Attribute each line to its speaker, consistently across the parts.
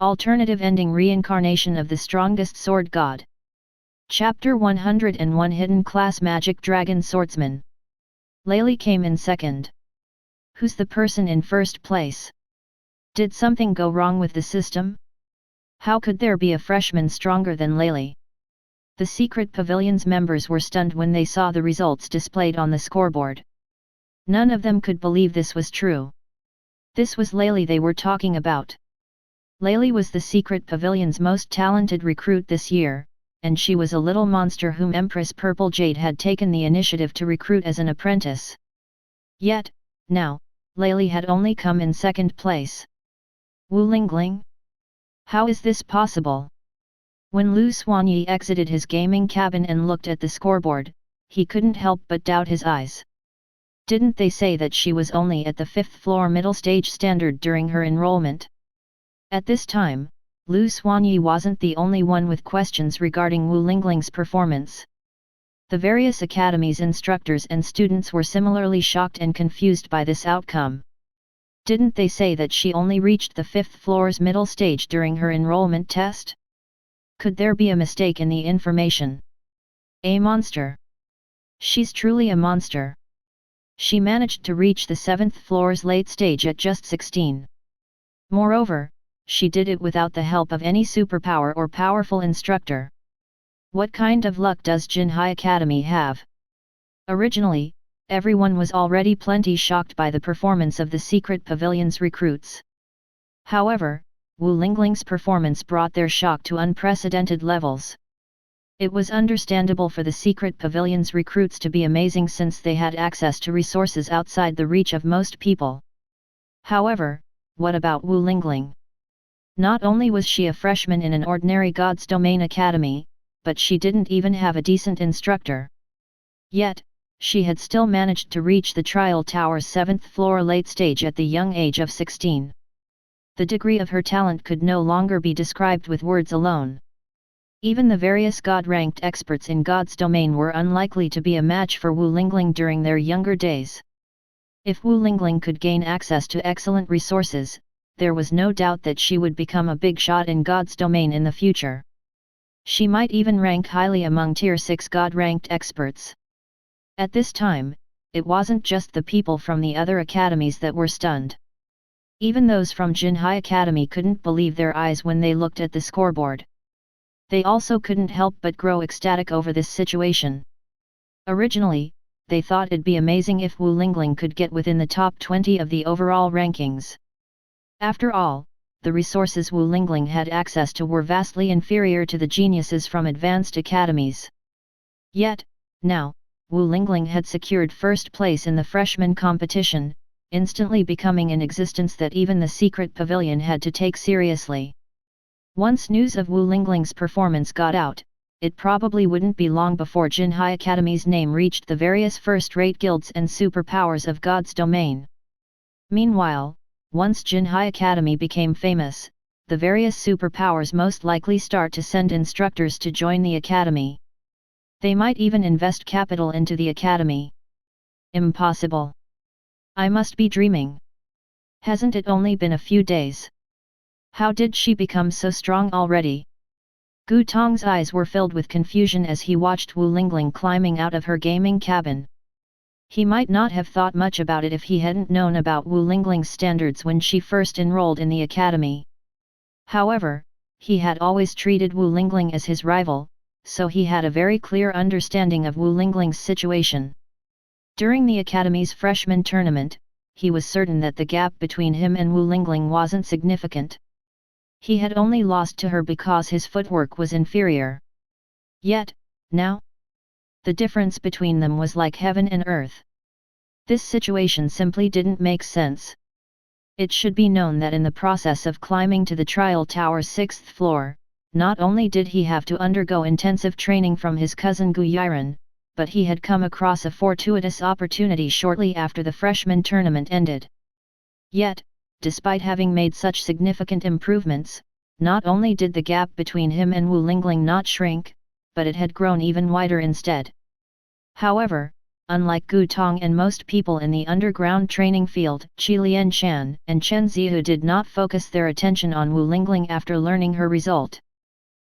Speaker 1: Alternative ending: reincarnation of the strongest sword god. Chapter 101 Hidden Class Magic Dragon Swordsman. Laylee came in second. Who's the person in first place? Did something go wrong with the system? How could there be a freshman stronger than Laylee? The secret pavilion's members were stunned when they saw the results displayed on the scoreboard. None of them could believe this was true. This was Laylee they were talking about. Laylee was the secret pavilion's most talented recruit this year, and she was a little monster whom Empress Purple Jade had taken the initiative to recruit as an apprentice. Yet, now, Laylee had only come in second place. Wu Lingling? How is this possible? When Lu Xuanyi exited his gaming cabin and looked at the scoreboard, he couldn't help but doubt his eyes. Didn't they say that she was only at the 5th floor middle stage standard during her enrollment? At this time, Lu Xuanyi wasn't the only one with questions regarding Wu Lingling's performance. The various academies' instructors and students were similarly shocked and confused by this outcome. Didn't they say that she only reached the 5th floor's middle stage during her enrollment test? Could there be a mistake in the information? A monster. She's truly a monster. She managed to reach the 7th floor's late stage at just 16. Moreover, she did it without the help of any superpower or powerful instructor. What kind of luck does Jinhai Academy have? Originally, everyone was already plenty shocked by the performance of the secret pavilion's recruits. However, Wu Lingling's performance brought their shock to unprecedented levels. It was understandable for the secret pavilion's recruits to be amazing since they had access to resources outside the reach of most people. However, what about Wu Lingling? Not only was she a freshman in an ordinary God's Domain academy, but she didn't even have a decent instructor. Yet, she had still managed to reach the Trial Tower's 7th floor late stage at the young age of 16. The degree of her talent could no longer be described with words alone. Even the various God-ranked experts in God's Domain were unlikely to be a match for Wu Lingling during their younger days. If Wu Lingling could gain access to excellent resources, there was no doubt that she would become a big shot in God's Domain in the future. She might even rank highly among Tier 6 God-ranked experts. At this time, it wasn't just the people from the other academies that were stunned. Even those from Jinhai Academy couldn't believe their eyes when they looked at the scoreboard. They also couldn't help but grow ecstatic over this situation. Originally, they thought it'd be amazing if Wu Lingling could get within the top 20 of the overall rankings. After all, the resources Wu Lingling had access to were vastly inferior to the geniuses from advanced academies. Yet, now, Wu Lingling had secured first place in the freshman competition, instantly becoming an existence that even the secret pavilion had to take seriously. Once news of Wu Lingling's performance got out, it probably wouldn't be long before Jinhai Academy's name reached the various first-rate guilds and superpowers of God's Domain. Meanwhile, once Jinhai Academy became famous, the various superpowers most likely start to send instructors to join the academy. They might even invest capital into the academy. Impossible. I must be dreaming. Hasn't it only been a few days? How did she become so strong already? Gu Tong's eyes were filled with confusion as he watched Wu Lingling climbing out of her gaming cabin. He might not have thought much about it if he hadn't known about Wu Lingling's standards when she first enrolled in the academy. However, he had always treated Wu Lingling as his rival, so he had a very clear understanding of Wu Lingling's situation. During the academy's freshman tournament, he was certain that the gap between him and Wu Lingling wasn't significant. He had only lost to her because his footwork was inferior. Yet, now, the difference between them was like heaven and earth. This situation simply didn't make sense. It should be known that in the process of climbing to the Trial Tower's 6th floor, not only did he have to undergo intensive training from his cousin Gu Yiren, but he had come across a fortuitous opportunity shortly after the freshman tournament ended. Yet, despite having made such significant improvements, not only did the gap between him and Wu Lingling not shrink, but it had grown even wider instead. However, unlike Gu Tong and most people in the underground training field, Qi Lianshan and Chen Zihu did not focus their attention on Wu Lingling after learning her result.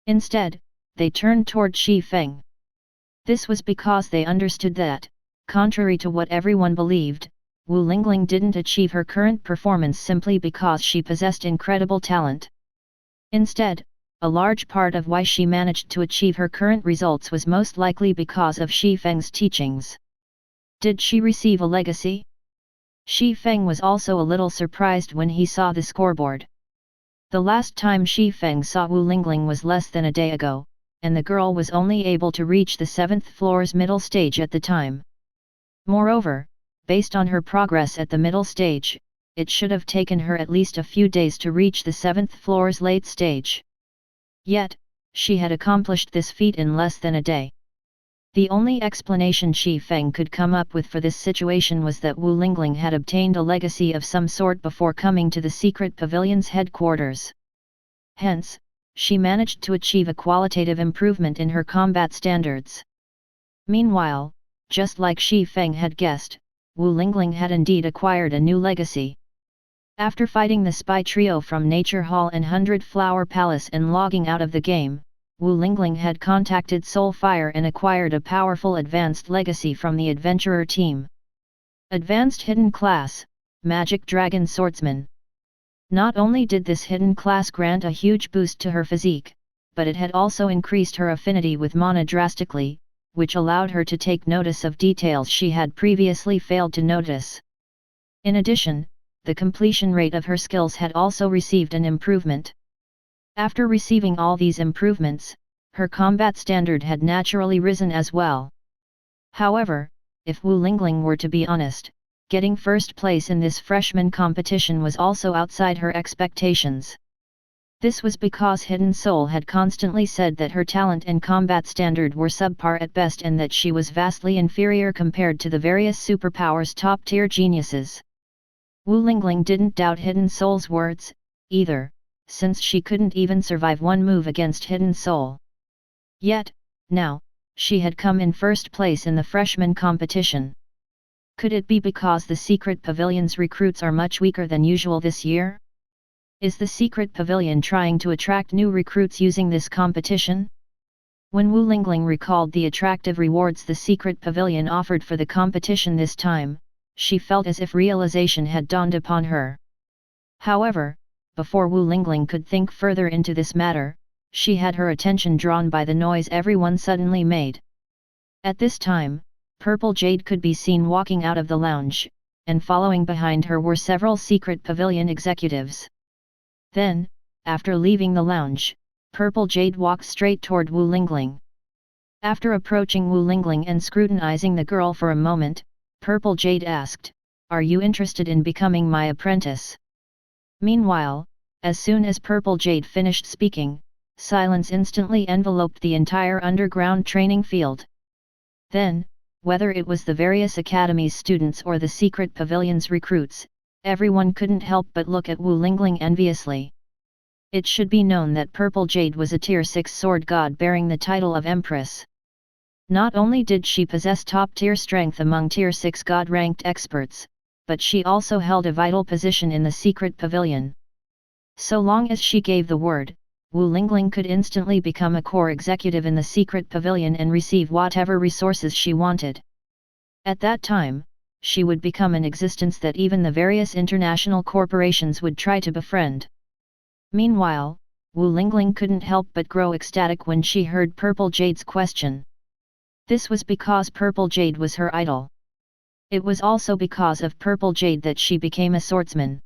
Speaker 1: Instead, they turned toward Shifeng. This was because they understood that, contrary to what everyone believed, Wu Lingling didn't achieve her current performance simply because she possessed incredible talent. Instead, a large part of why she managed to achieve her current results was most likely because of Shifeng's teachings. Did she receive a legacy? Shifeng was also a little surprised when he saw the scoreboard. The last time Shifeng saw Wu Lingling was less than a day ago, and the girl was only able to reach the 7th floor's middle stage at the time. Moreover, based on her progress at the middle stage, it should have taken her at least a few days to reach the 7th floor's late stage. Yet, she had accomplished this feat in less than a day. The only explanation Shifeng could come up with for this situation was that Wu Lingling had obtained a legacy of some sort before coming to the secret pavilion's headquarters. Hence, she managed to achieve a qualitative improvement in her combat standards. Meanwhile, just like Shifeng had guessed, Wu Lingling had indeed acquired a new legacy. After fighting the spy trio from Nature Hall and 100 Flower Palace and logging out of the game, Wu Lingling had contacted Soulfire and acquired a powerful advanced legacy from the adventurer team. Advanced Hidden Class, Magic Dragon Swordsman. Not only did this hidden class grant a huge boost to her physique, but it had also increased her affinity with mana drastically, which allowed her to take notice of details she had previously failed to notice. In addition, the completion rate of her skills had also received an improvement. After receiving all these improvements, her combat standard had naturally risen as well. However, if Wu Lingling were to be honest, getting first place in this freshman competition was also outside her expectations. This was because Hidden Soul had constantly said that her talent and combat standard were subpar at best and that she was vastly inferior compared to the various superpowers top-tier geniuses. Wu Lingling didn't doubt Hidden Soul's words, either, since she couldn't even survive one move against Hidden Soul. Yet, now, she had come in first place in the freshman competition. Could it be because the secret pavilion's recruits are much weaker than usual this year? Is the secret pavilion trying to attract new recruits using this competition? When Wu Lingling recalled the attractive rewards the secret pavilion offered for the competition this time, she felt as if realization had dawned upon her. However, before Wu Lingling could think further into this matter, she had her attention drawn by the noise everyone suddenly made. At this time, Purple Jade could be seen walking out of the lounge, and following behind her were several secret pavilion executives. Then, after leaving the lounge, Purple Jade walked straight toward Wu Lingling. After approaching Wu Lingling and scrutinizing the girl for a moment, Purple Jade asked, "Are you interested in becoming my apprentice?" Meanwhile, as soon as Purple Jade finished speaking, silence instantly enveloped the entire underground training field. Then, whether it was the various academies' students or the secret pavilion's recruits, everyone couldn't help but look at Wu Lingling enviously. It should be known that Purple Jade was a Tier 6 sword god bearing the title of Empress. Not only did she possess top-tier strength among Tier 6 god-ranked experts, but she also held a vital position in the secret pavilion. So long as she gave the word, Wu Lingling could instantly become a core executive in the secret pavilion and receive whatever resources she wanted. At that time, she would become an existence that even the various international corporations would try to befriend. Meanwhile, Wu Lingling couldn't help but grow ecstatic when she heard Purple Jade's question. This was because Purple Jade was her idol. It was also because of Purple Jade that she became a swordsman.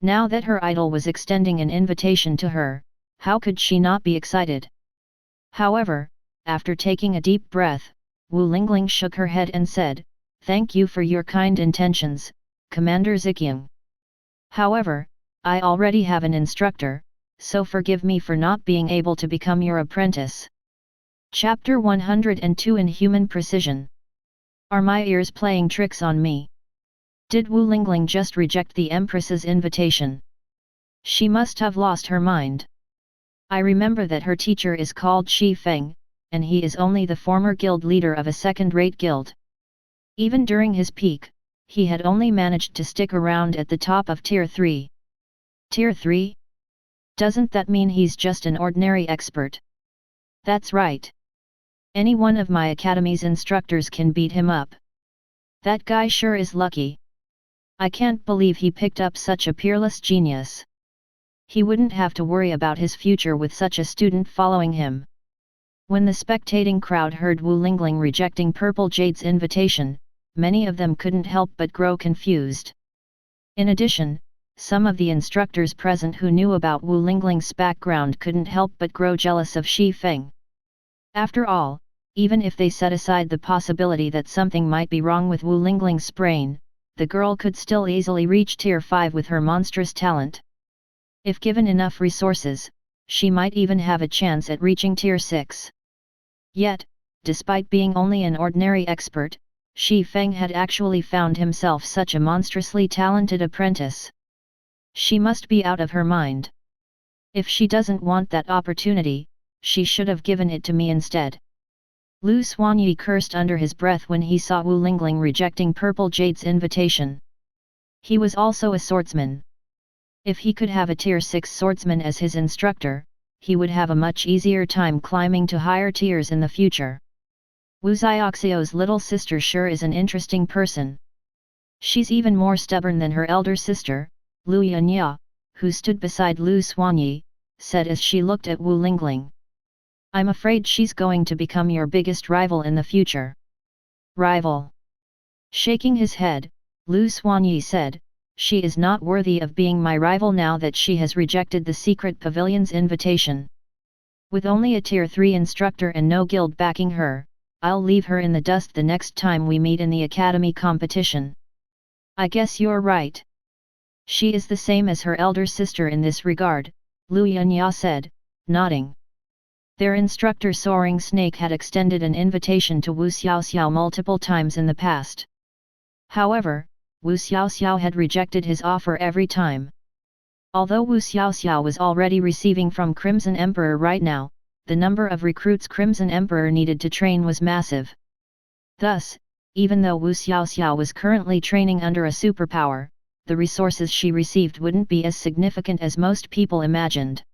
Speaker 1: Now that her idol was extending an invitation to her, how could she not be excited? However, after taking a deep breath, Wu Lingling shook her head and said, "Thank you for your kind intentions, Commander Zikyung. However, I already have an instructor, so forgive me for not being able to become your apprentice." Chapter 102 Inhuman Precision. Are my ears playing tricks on me? Did Wu Lingling just reject the Empress's invitation? She must have lost her mind. I remember that her teacher is called Shifeng, and he is only the former guild leader of a second-rate guild. Even during his peak, he had only managed to stick around at the top of Tier 3. Tier 3? Doesn't that mean he's just an ordinary expert? That's right. Any one of my academy's instructors can beat him up. That guy sure is lucky. I can't believe he picked up such a peerless genius. He wouldn't have to worry about his future with such a student following him. When the spectating crowd heard Wu Lingling rejecting Purple Jade's invitation, many of them couldn't help but grow confused. In addition, some of the instructors present who knew about Wu Lingling's background couldn't help but grow jealous of Shifeng. After all, even if they set aside the possibility that something might be wrong with Wu Lingling's brain, the girl could still easily reach Tier 5 with her monstrous talent. If given enough resources, she might even have a chance at reaching Tier 6. Yet, despite being only an ordinary expert, Shifeng had actually found himself such a monstrously talented apprentice. She must be out of her mind. If she doesn't want that opportunity, she should have given it to me instead. Lu Xuanyi cursed under his breath when he saw Wu Lingling rejecting Purple Jade's invitation. He was also a swordsman. If he could have a Tier 6 swordsman as his instructor, he would have a much easier time climbing to higher tiers in the future. Wu Zioxio's little sister sure is an interesting person. She's even more stubborn than her elder sister, Lu Yanya, who stood beside Lu Xuanyi, said as she looked at Wu Lingling. I'm afraid she's going to become your biggest rival in the future. Rival? Shaking his head, Lu Xuanyi said, she is not worthy of being my rival now that she has rejected the secret pavilion's invitation. With only a Tier 3 instructor and no guild backing her, I'll leave her in the dust the next time we meet in the academy competition. I guess you're right. She is the same as her elder sister in this regard, Lu Yanya said, nodding. Their instructor Soaring Snake had extended an invitation to Wu Xiaoxiao multiple times in the past. However, Wu Xiaoxiao had rejected his offer every time. Although Wu Xiaoxiao was already receiving from Crimson Emperor right now, the number of recruits Crimson Emperor needed to train was massive. Thus, even though Wu Xiaoxiao was currently training under a superpower, the resources she received wouldn't be as significant as most people imagined.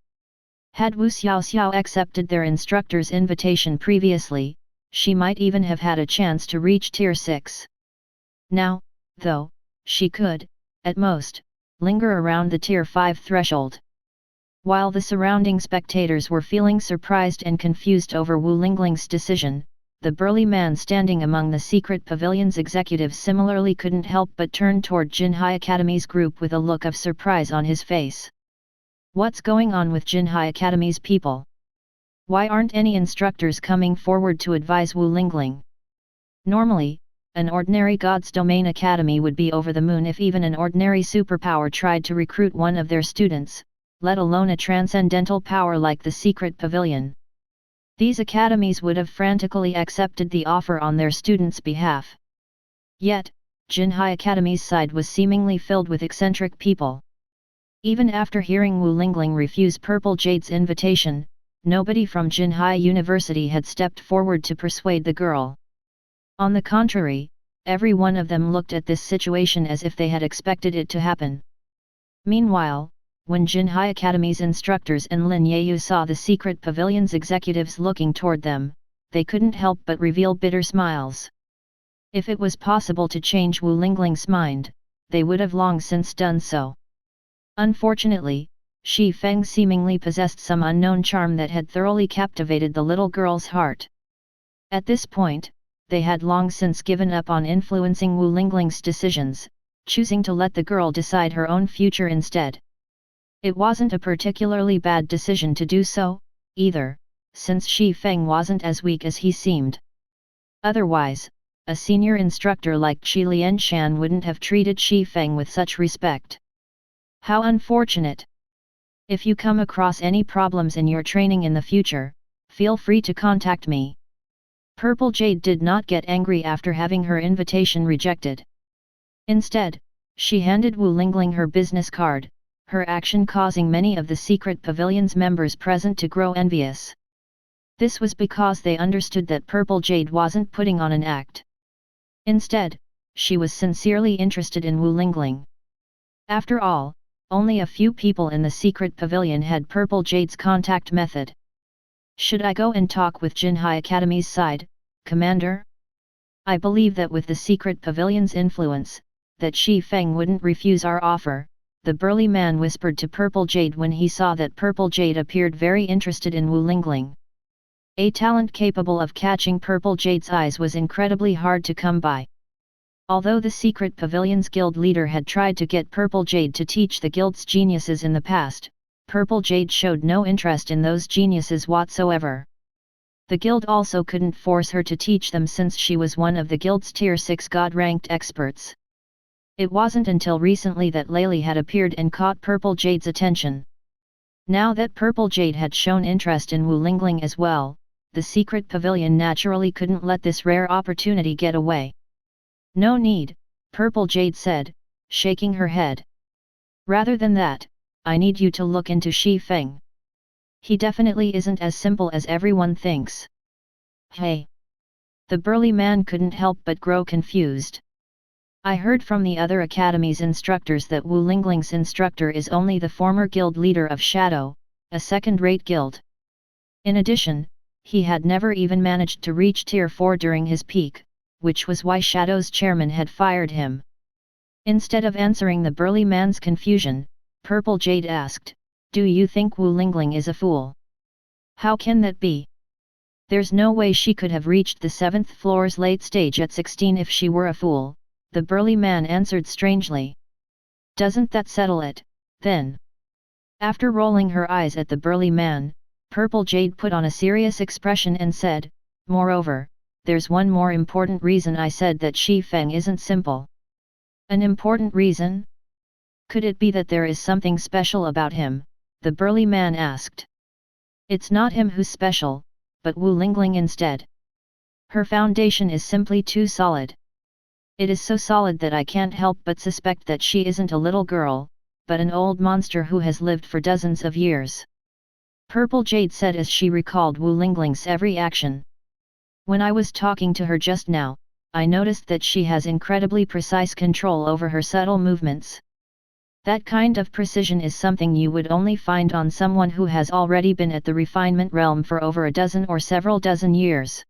Speaker 1: Had Wu Xiaoxiao accepted their instructor's invitation previously, she might even have had a chance to reach Tier 6. Now, though, she could, at most, linger around the Tier 5 threshold. While the surrounding spectators were feeling surprised and confused over Wu Lingling's decision, the burly man standing among the secret pavilion's executives similarly couldn't help but turn toward Jinhai Academy's group with a look of surprise on his face. What's going on with Jinhai Academy's people? Why aren't any instructors coming forward to advise Wu Lingling? Normally, an ordinary God's Domain Academy would be over the moon if even an ordinary superpower tried to recruit one of their students, let alone a transcendental power like the Secret Pavilion. These academies would have frantically accepted the offer on their students' behalf. Yet, Jinhai Academy's side was seemingly filled with eccentric people. Even after hearing Wu Lingling refuse Purple Jade's invitation, nobody from Jinhai University had stepped forward to persuade the girl. On the contrary, every one of them looked at this situation as if they had expected it to happen. Meanwhile, when Jinhai Academy's instructors and Lin Yayu saw the secret pavilion's executives looking toward them, they couldn't help but reveal bitter smiles. If it was possible to change Wu Lingling's mind, they would have long since done so. Unfortunately, Shifeng seemingly possessed some unknown charm that had thoroughly captivated the little girl's heart. At this point, they had long since given up on influencing Wu Lingling's decisions, choosing to let the girl decide her own future instead. It wasn't a particularly bad decision to do so, either, since Shifeng wasn't as weak as he seemed. Otherwise, a senior instructor like Qi Lianshan wouldn't have treated Shifeng with such respect. How unfortunate! If you come across any problems in your training in the future, feel free to contact me. Purple Jade did not get angry after having her invitation rejected. Instead, she handed Wu Lingling her business card, her action causing many of the secret pavilion's members present to grow envious. This was because they understood that Purple Jade wasn't putting on an act. Instead, she was sincerely interested in Wu Lingling. After all, only a few people in the secret pavilion had Purple Jade's contact method. Should I go and talk with Jinhai Academy's side, Commander? I believe that with the secret pavilion's influence, that Shifeng wouldn't refuse our offer, the burly man whispered to Purple Jade when he saw that Purple Jade appeared very interested in Wu Lingling. A talent capable of catching Purple Jade's eyes was incredibly hard to come by. Although the secret pavilion's guild leader had tried to get Purple Jade to teach the guild's geniuses in the past, Purple Jade showed no interest in those geniuses whatsoever. The guild also couldn't force her to teach them since she was one of the guild's tier 6 god-ranked experts. It wasn't until recently that Layli had appeared and caught Purple Jade's attention. Now that Purple Jade had shown interest in Wu Lingling as well, the secret pavilion naturally couldn't let this rare opportunity get away. No need, Purple Jade said, shaking her head. Rather than that, I need you to look into Shifeng. He definitely isn't as simple as everyone thinks. Hey! The burly man couldn't help but grow confused. I heard from the other academy's instructors that Wu Lingling's instructor is only the former guild leader of Shadow, a second-rate guild. In addition, he had never even managed to reach tier 4 during his peak, which was why Shadow's chairman had fired him. Instead of answering the burly man's confusion, Purple Jade asked, "Do you think Wu Lingling is a fool? How can that be? There's no way she could have reached the 7th floor's late stage at 16 if she were a fool," the burly man answered strangely. "Doesn't that settle it, then?" After rolling her eyes at the burly man, Purple Jade put on a serious expression and said, "Moreover, there's one more important reason I said that Shifeng isn't simple." "An important reason? Could it be that there is something special about him?" the burly man asked. "It's not him who's special, but Wu Lingling instead. Her foundation is simply too solid. It is so solid that I can't help but suspect that she isn't a little girl, but an old monster who has lived for dozens of years," Purple Jade said as she recalled Wu Lingling's every action. "When I was talking to her just now, I noticed that she has incredibly precise control over her subtle movements. That kind of precision is something you would only find on someone who has already been at the refinement realm for over a dozen or several dozen years.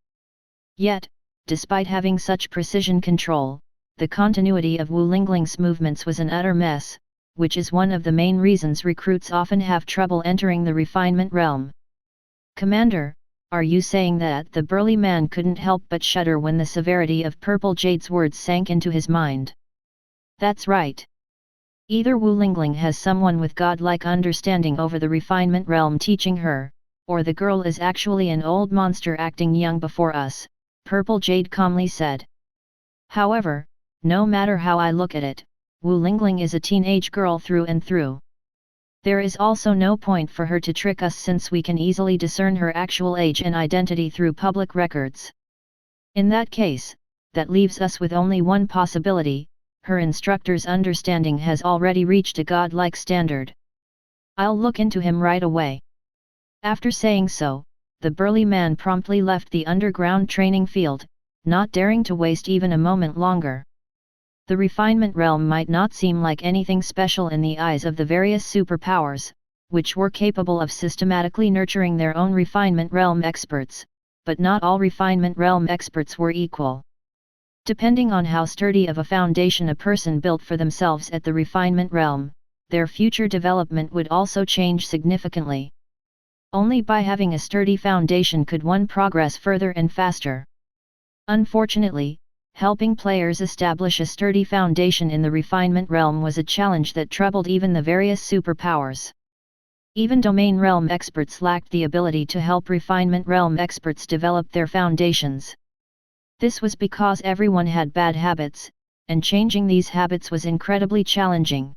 Speaker 1: Yet, despite having such precision control, the continuity of Wu Lingling's movements was an utter mess, which is one of the main reasons recruits often have trouble entering the refinement realm." "Commander, are you saying that?" the burly man couldn't help but shudder when the severity of Purple Jade's words sank into his mind. "That's right. Either Wu Lingling has someone with godlike understanding over the refinement realm teaching her, or the girl is actually an old monster acting young before us," Purple Jade calmly said. "However, no matter how I look at it, Wu Lingling is a teenage girl through and through. There is also no point for her to trick us since we can easily discern her actual age and identity through public records. In that case, that leaves us with only one possibility: her instructor's understanding has already reached a godlike standard. I'll look into him right away." After saying so, the burly man promptly left the underground training field, not daring to waste even a moment longer. The refinement realm might not seem like anything special in the eyes of the various superpowers, which were capable of systematically nurturing their own refinement realm experts, but not all refinement realm experts were equal. Depending on how sturdy of a foundation a person built for themselves at the refinement realm, their future development would also change significantly. Only by having a sturdy foundation could one progress further and faster. Unfortunately, helping players establish a sturdy foundation in the refinement realm was a challenge that troubled even the various superpowers. Even domain realm experts lacked the ability to help refinement realm experts develop their foundations. This was because everyone had bad habits, and changing these habits was incredibly challenging.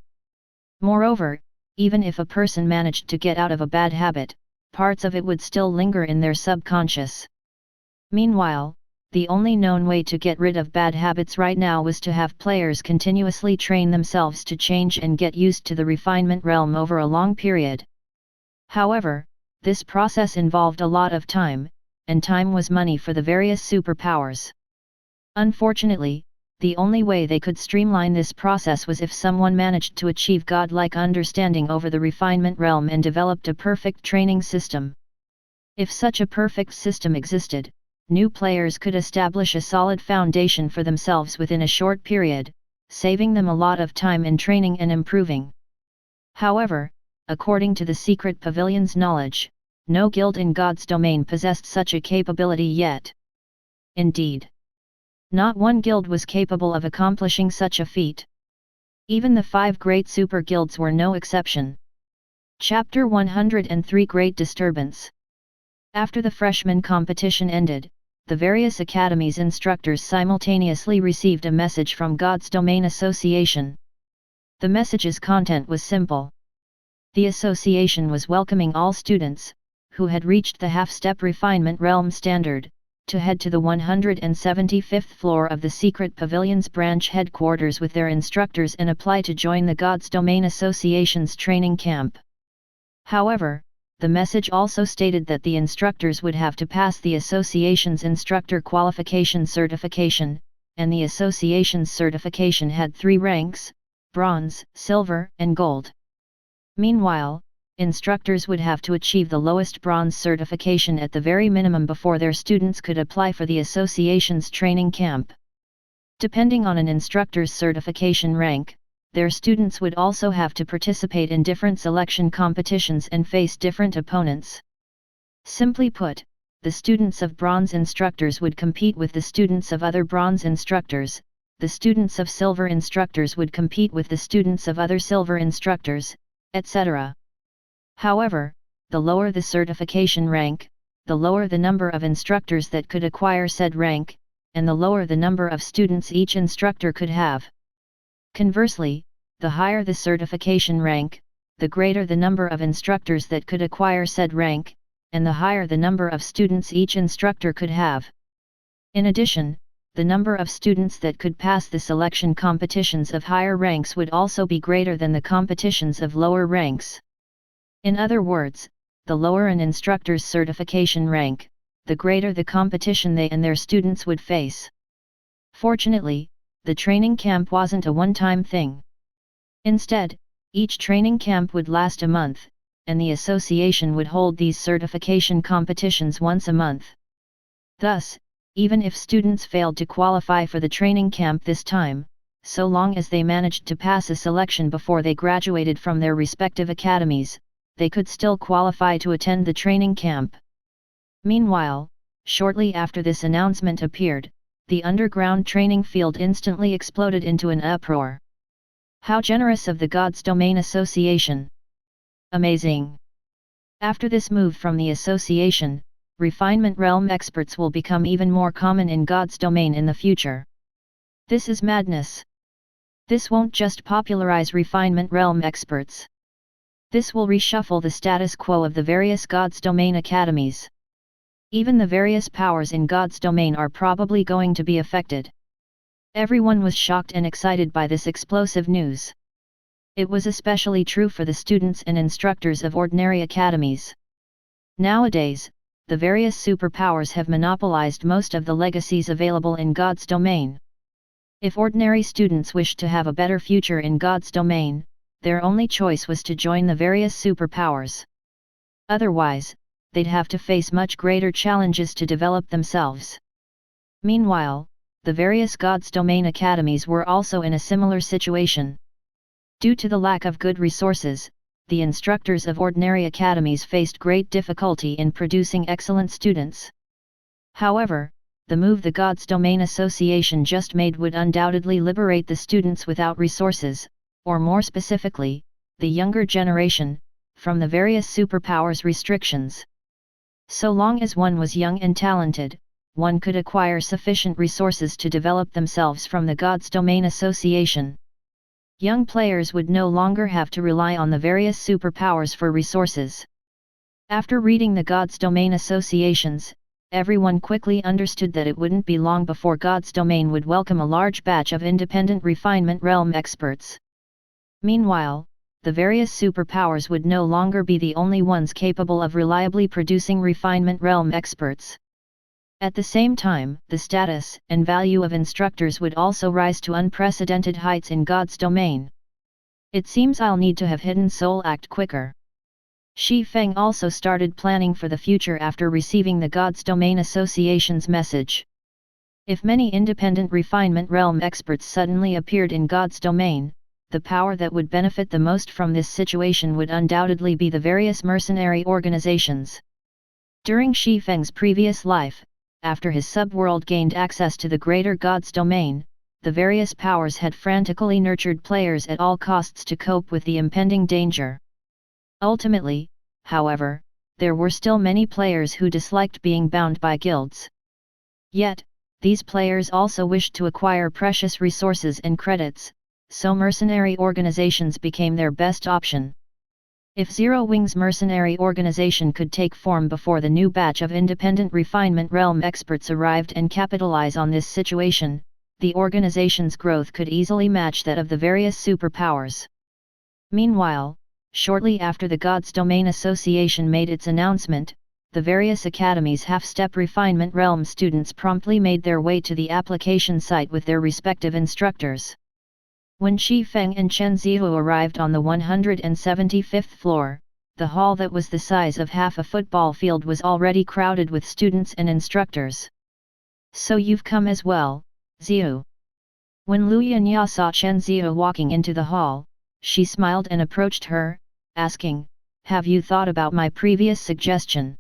Speaker 1: Moreover, even if a person managed to get out of a bad habit, parts of it would still linger in their subconscious. Meanwhile, the only known way to get rid of bad habits right now was to have players continuously train themselves to change and get used to the refinement realm over a long period. However, this process involved a lot of time, and time was money for the various superpowers. Unfortunately, the only way they could streamline this process was if someone managed to achieve godlike understanding over the refinement realm and developed a perfect training system. If such a perfect system existed, new players could establish a solid foundation for themselves within a short period, saving them a lot of time in training and improving. However, according to the Secret Pavilion's knowledge, no guild in God's domain possessed such a capability yet. Indeed, not one guild was capable of accomplishing such a feat. Even the 5 great super guilds were no exception. Chapter 103 Great Disturbance. After the freshman competition ended, the various academies' instructors simultaneously received a message from God's Domain Association. The message's content was simple. The association was welcoming all students, who had reached the half-step refinement realm standard, to head to the 175th floor of the Secret Pavilion's branch headquarters with their instructors and apply to join the God's Domain Association's training camp. However, the message also stated that the instructors would have to pass the association's instructor qualification certification, and the association's certification had 3 ranks: bronze, silver, and gold. Meanwhile, instructors would have to achieve the lowest bronze certification at the very minimum before their students could apply for the association's training camp. Depending on an instructor's certification rank, their students would also have to participate in different selection competitions and face different opponents. Simply put, the students of bronze instructors would compete with the students of other bronze instructors, the students of silver instructors would compete with the students of other silver instructors, etc. However, the lower the certification rank, the lower the number of instructors that could acquire said rank, and the lower the number of students each instructor could have. Conversely, the higher the certification rank, the greater the number of instructors that could acquire said rank, and the higher the number of students each instructor could have. In addition, the number of students that could pass the selection competitions of higher ranks would also be greater than the competitions of lower ranks. In other words, the lower an instructor's certification rank, the greater the competition they and their students would face. Fortunately, the training camp wasn't a one-time thing. Instead, each training camp would last a month, and the association would hold these certification competitions once a month. Thus, even if students failed to qualify for the training camp this time, so long as they managed to pass a selection before they graduated from their respective academies, they could still qualify to attend the training camp. Meanwhile, shortly after this announcement appeared, the underground training field instantly exploded into an uproar. How generous of the God's Domain Association! Amazing! After this move from the association, refinement realm experts will become even more common in God's domain in the future. This is madness. This won't just popularize refinement realm experts. This will reshuffle the status quo of the various God's domain academies. Even the various powers in God's domain are probably going to be affected. Everyone was shocked and excited by this explosive news. It was especially true for the students and instructors of ordinary academies. Nowadays, the various superpowers have monopolized most of the legacies available in God's domain. If ordinary students wished to have a better future in God's domain, their only choice was to join the various superpowers. Otherwise, they'd have to face much greater challenges to develop themselves. Meanwhile, the various God's domain academies were also in a similar situation. Due to the lack of good resources, the instructors of ordinary academies faced great difficulty in producing excellent students. However, the move the God's Domain Association just made would undoubtedly liberate the students without resources, or more specifically, the younger generation, from the various superpowers restrictions. So long as one was young and talented, one could acquire sufficient resources to develop themselves from the God's Domain Association. Young players would no longer have to rely on the various superpowers for resources. After reading the God's Domain Associations, everyone quickly understood that it wouldn't be long before God's Domain would welcome a large batch of independent refinement realm experts. Meanwhile, the various superpowers would no longer be the only ones capable of reliably producing refinement realm experts. At the same time, the status and value of instructors would also rise to unprecedented heights in God's domain. It seems I'll need to have Hidden Soul act quicker. Shifeng also started planning for the future after receiving the God's Domain Association's message. If many independent refinement realm experts suddenly appeared in God's domain, the power that would benefit the most from this situation would undoubtedly be the various mercenary organizations. During Shifeng's previous life, after his subworld gained access to the greater God's domain, the various powers had frantically nurtured players at all costs to cope with the impending danger. Ultimately, however, there were still many players who disliked being bound by guilds. Yet, these players also wished to acquire precious resources and credits, so mercenary organizations became their best option. If Zero Wing's mercenary organization could take form before the new batch of independent refinement realm experts arrived and capitalize on this situation, the organization's growth could easily match that of the various superpowers. Meanwhile, shortly after the God's Domain Association made its announcement, the various academies' half-step refinement realm students promptly made their way to the application site with their respective instructors. When Shifeng and Chen Zihu arrived on the 175th floor, the hall that was the size of half a football field was already crowded with students and instructors. "So you've come as well, Zihu." When Lu Yanya saw Chen Zihu walking into the hall, she smiled and approached her, asking, "Have you thought about my previous suggestion?"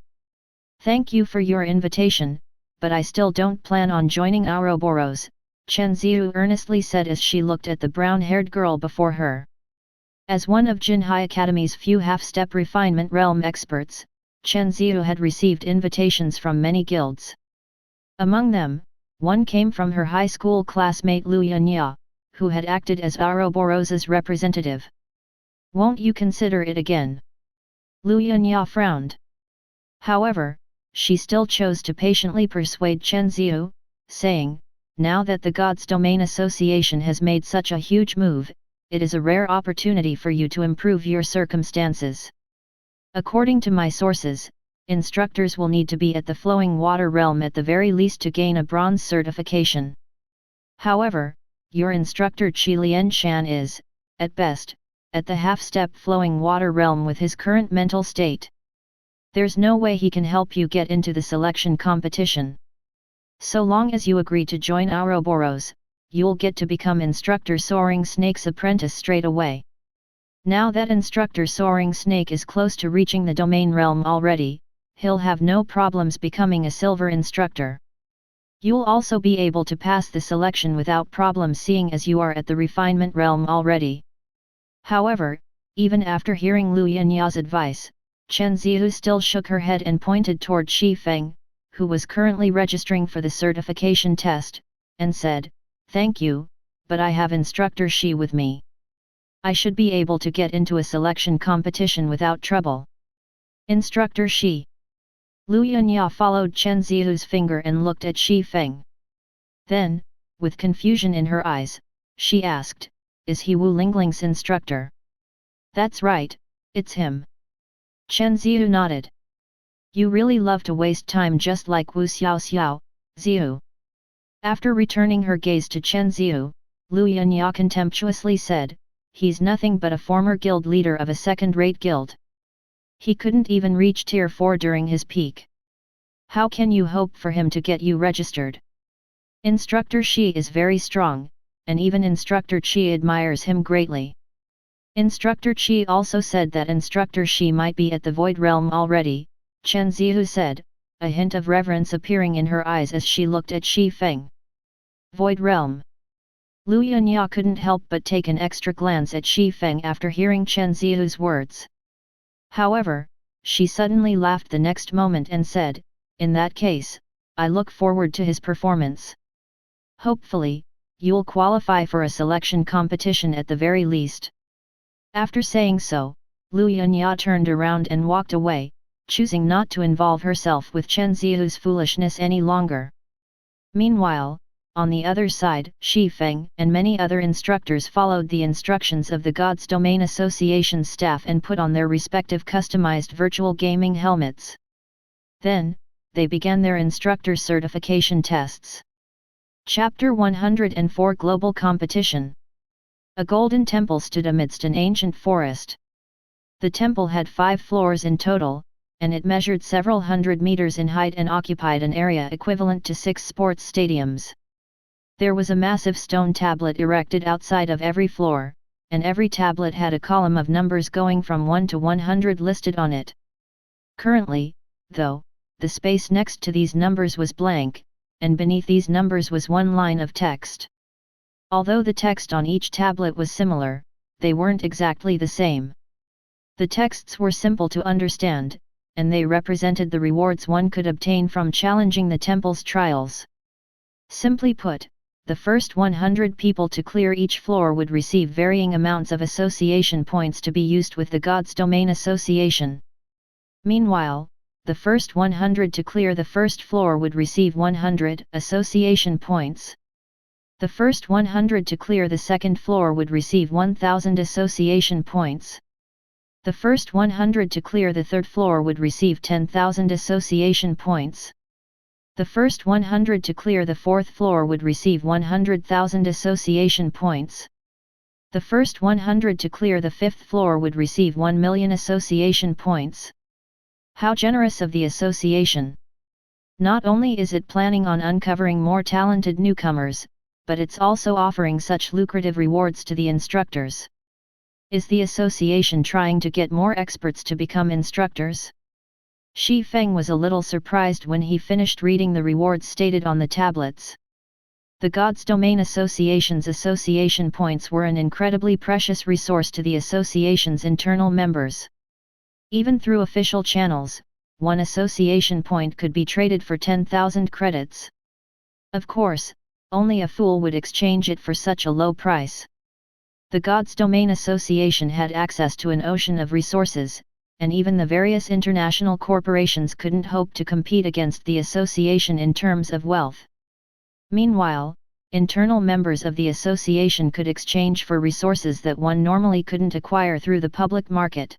Speaker 1: "Thank you for your invitation, but I still don't plan on joining Ouroboros," Chen Zihu earnestly said as she looked at the brown-haired girl before her. As one of Jinhai Academy's few half-step refinement realm experts, Chen Zihu had received invitations from many guilds. Among them, one came from her high school classmate Lu Yanya, who had acted as Ouroboros's representative. "Won't you consider it again?" Lu Yanya frowned. However, she still chose to patiently persuade Chen Zihu, saying, "Now that the God's Domain Association has made such a huge move, it is a rare opportunity for you to improve your circumstances. According to my sources, instructors will need to be at the flowing water realm at the very least to gain a bronze certification. However, your instructor Qi Lianshan is, at best, at the half-step flowing water realm with his current mental state. There's no way he can help you get into the selection competition. So long as you agree to join Ouroboros, you'll get to become Instructor Soaring Snake's apprentice straight away. Now that Instructor Soaring Snake is close to reaching the domain realm already, he'll have no problems becoming a silver instructor. You'll also be able to pass the selection without problem seeing as you are at the refinement realm already." However, even after hearing Lu Yanya's advice, Chen Zihu still shook her head and pointed toward Shifeng, who was currently registering for the certification test, and said, "Thank you, but I have Instructor Shi with me. I should be able to get into a selection competition without trouble." "Instructor Shi." Lu Yanya followed Chen Zihu's finger and looked at Shifeng. Then, with confusion in her eyes, she asked, "Is he Wu Lingling's instructor?" "That's right, it's him." Chen Zihu nodded. "You really love to waste time just like Wu Xiao, Zihu." After returning her gaze to Chen Zihu, Lu Yanya contemptuously said, "He's nothing but a former guild leader of a second-rate guild. He couldn't even reach Tier 4 during his peak. How can you hope for him to get you registered? Instructor Shi is very strong, and even Instructor Qi admires him greatly." Instructor Qi also said that Instructor Shi might be at the Void Realm already, Chen Zihu said, a hint of reverence appearing in her eyes as she looked at Shifeng. Void Realm. Lu Yanya couldn't help but take an extra glance at Shifeng after hearing Chen Zihu's words. However, she suddenly laughed the next moment and said, "In that case, I look forward to his performance. Hopefully, you'll qualify for a selection competition at the very least." After saying so, Lu Yanya turned around and walked away, choosing not to involve herself with Chen Zihu's foolishness any longer. Meanwhile, on the other side, Shifeng and many other instructors followed the instructions of the God's Domain Association's staff and put on their respective customized virtual gaming helmets. Then, they began their instructor certification tests. Chapter 104 Global Competition. A golden temple stood amidst an ancient forest. The temple had 5 floors in total, and it measured several hundred meters in height and occupied an area equivalent to 6 sports stadiums. There was a massive stone tablet erected outside of every floor, and every tablet had a column of numbers going from 1 to 100 listed on it. Currently, though, the space next to these numbers was blank, and beneath these numbers was one line of text. Although the text on each tablet was similar, they weren't exactly the same. The texts were simple to understand, and they represented the rewards one could obtain from challenging the temple's trials. Simply put, the first 100 people to clear each floor would receive varying amounts of association points to be used with the God's Domain Association. Meanwhile, the first 100 to clear the first floor would receive 100 association points. The first 100 to clear the second floor would receive 1000 association points. The first 100 to clear the third floor would receive 10,000 association points. The first 100 to clear the fourth floor would receive 100,000 association points. The first 100 to clear the fifth floor would receive 1 million association points. How generous of the association! Not only is it planning on uncovering more talented newcomers, but it's also offering such lucrative rewards to the instructors. Is the association trying to get more experts to become instructors? Shifeng was a little surprised when he finished reading the rewards stated on the tablets. The God's Domain Association's association points were an incredibly precious resource to the association's internal members. Even through official channels, 1 association point could be traded for 10,000 credits. Of course, only a fool would exchange it for such a low price. The God's Domain Association had access to an ocean of resources, and even the various international corporations couldn't hope to compete against the association in terms of wealth. Meanwhile, internal members of the association could exchange for resources that one normally couldn't acquire through the public market.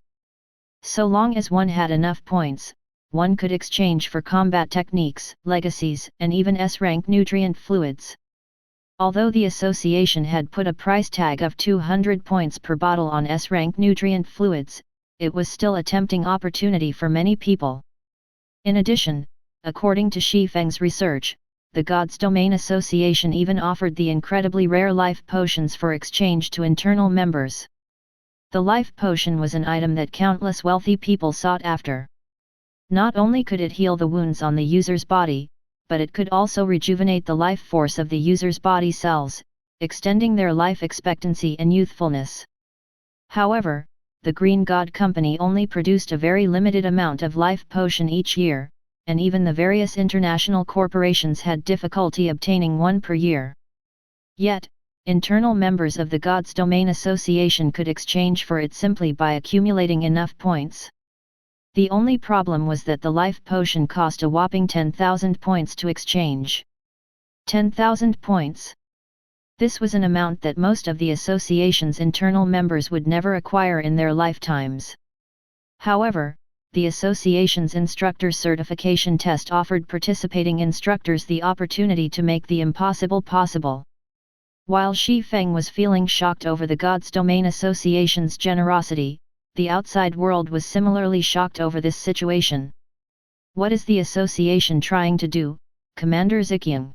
Speaker 1: So long as one had enough points, one could exchange for combat techniques, legacies, and even S-rank nutrient fluids. Although the association had put a price tag of 200 points per bottle on S-rank nutrient fluids, it was still a tempting opportunity for many people. In addition, according to Shifeng's research, the God's Domain Association even offered the incredibly rare life potions for exchange to internal members. The life potion was an item that countless wealthy people sought after. Not only could it heal the wounds on the user's body, but it could also rejuvenate the life force of the user's body cells, extending their life expectancy and youthfulness. However, the Green God Company only produced a very limited amount of life potion each year, and even the various international corporations had difficulty obtaining one per year. Yet, internal members of the God's Domain Association could exchange for it simply by accumulating enough points. The only problem was that the life potion cost a whopping 10,000 points to exchange. 10,000 points. This was an amount that most of the association's internal members would never acquire in their lifetimes. However, the association's instructor certification test offered participating instructors the opportunity to make the impossible possible. While Shifeng was feeling shocked over the God's Domain Association's generosity, the outside world was similarly shocked over this situation. What is the association trying to do, Commander Zikyung?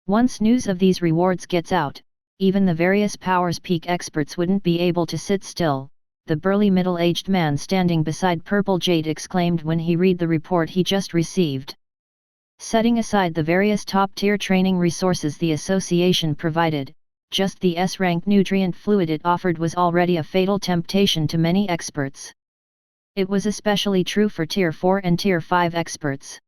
Speaker 1: Once news of these rewards gets out, even the various powers peak experts wouldn't be able to sit still, the burly middle-aged man standing beside Purple Jade exclaimed when he read the report he just received. Setting aside the various top-tier training resources the association provided, just the S-rank nutrient fluid it offered was already a fatal temptation to many experts. It was especially true for Tier 4 and Tier 5 experts.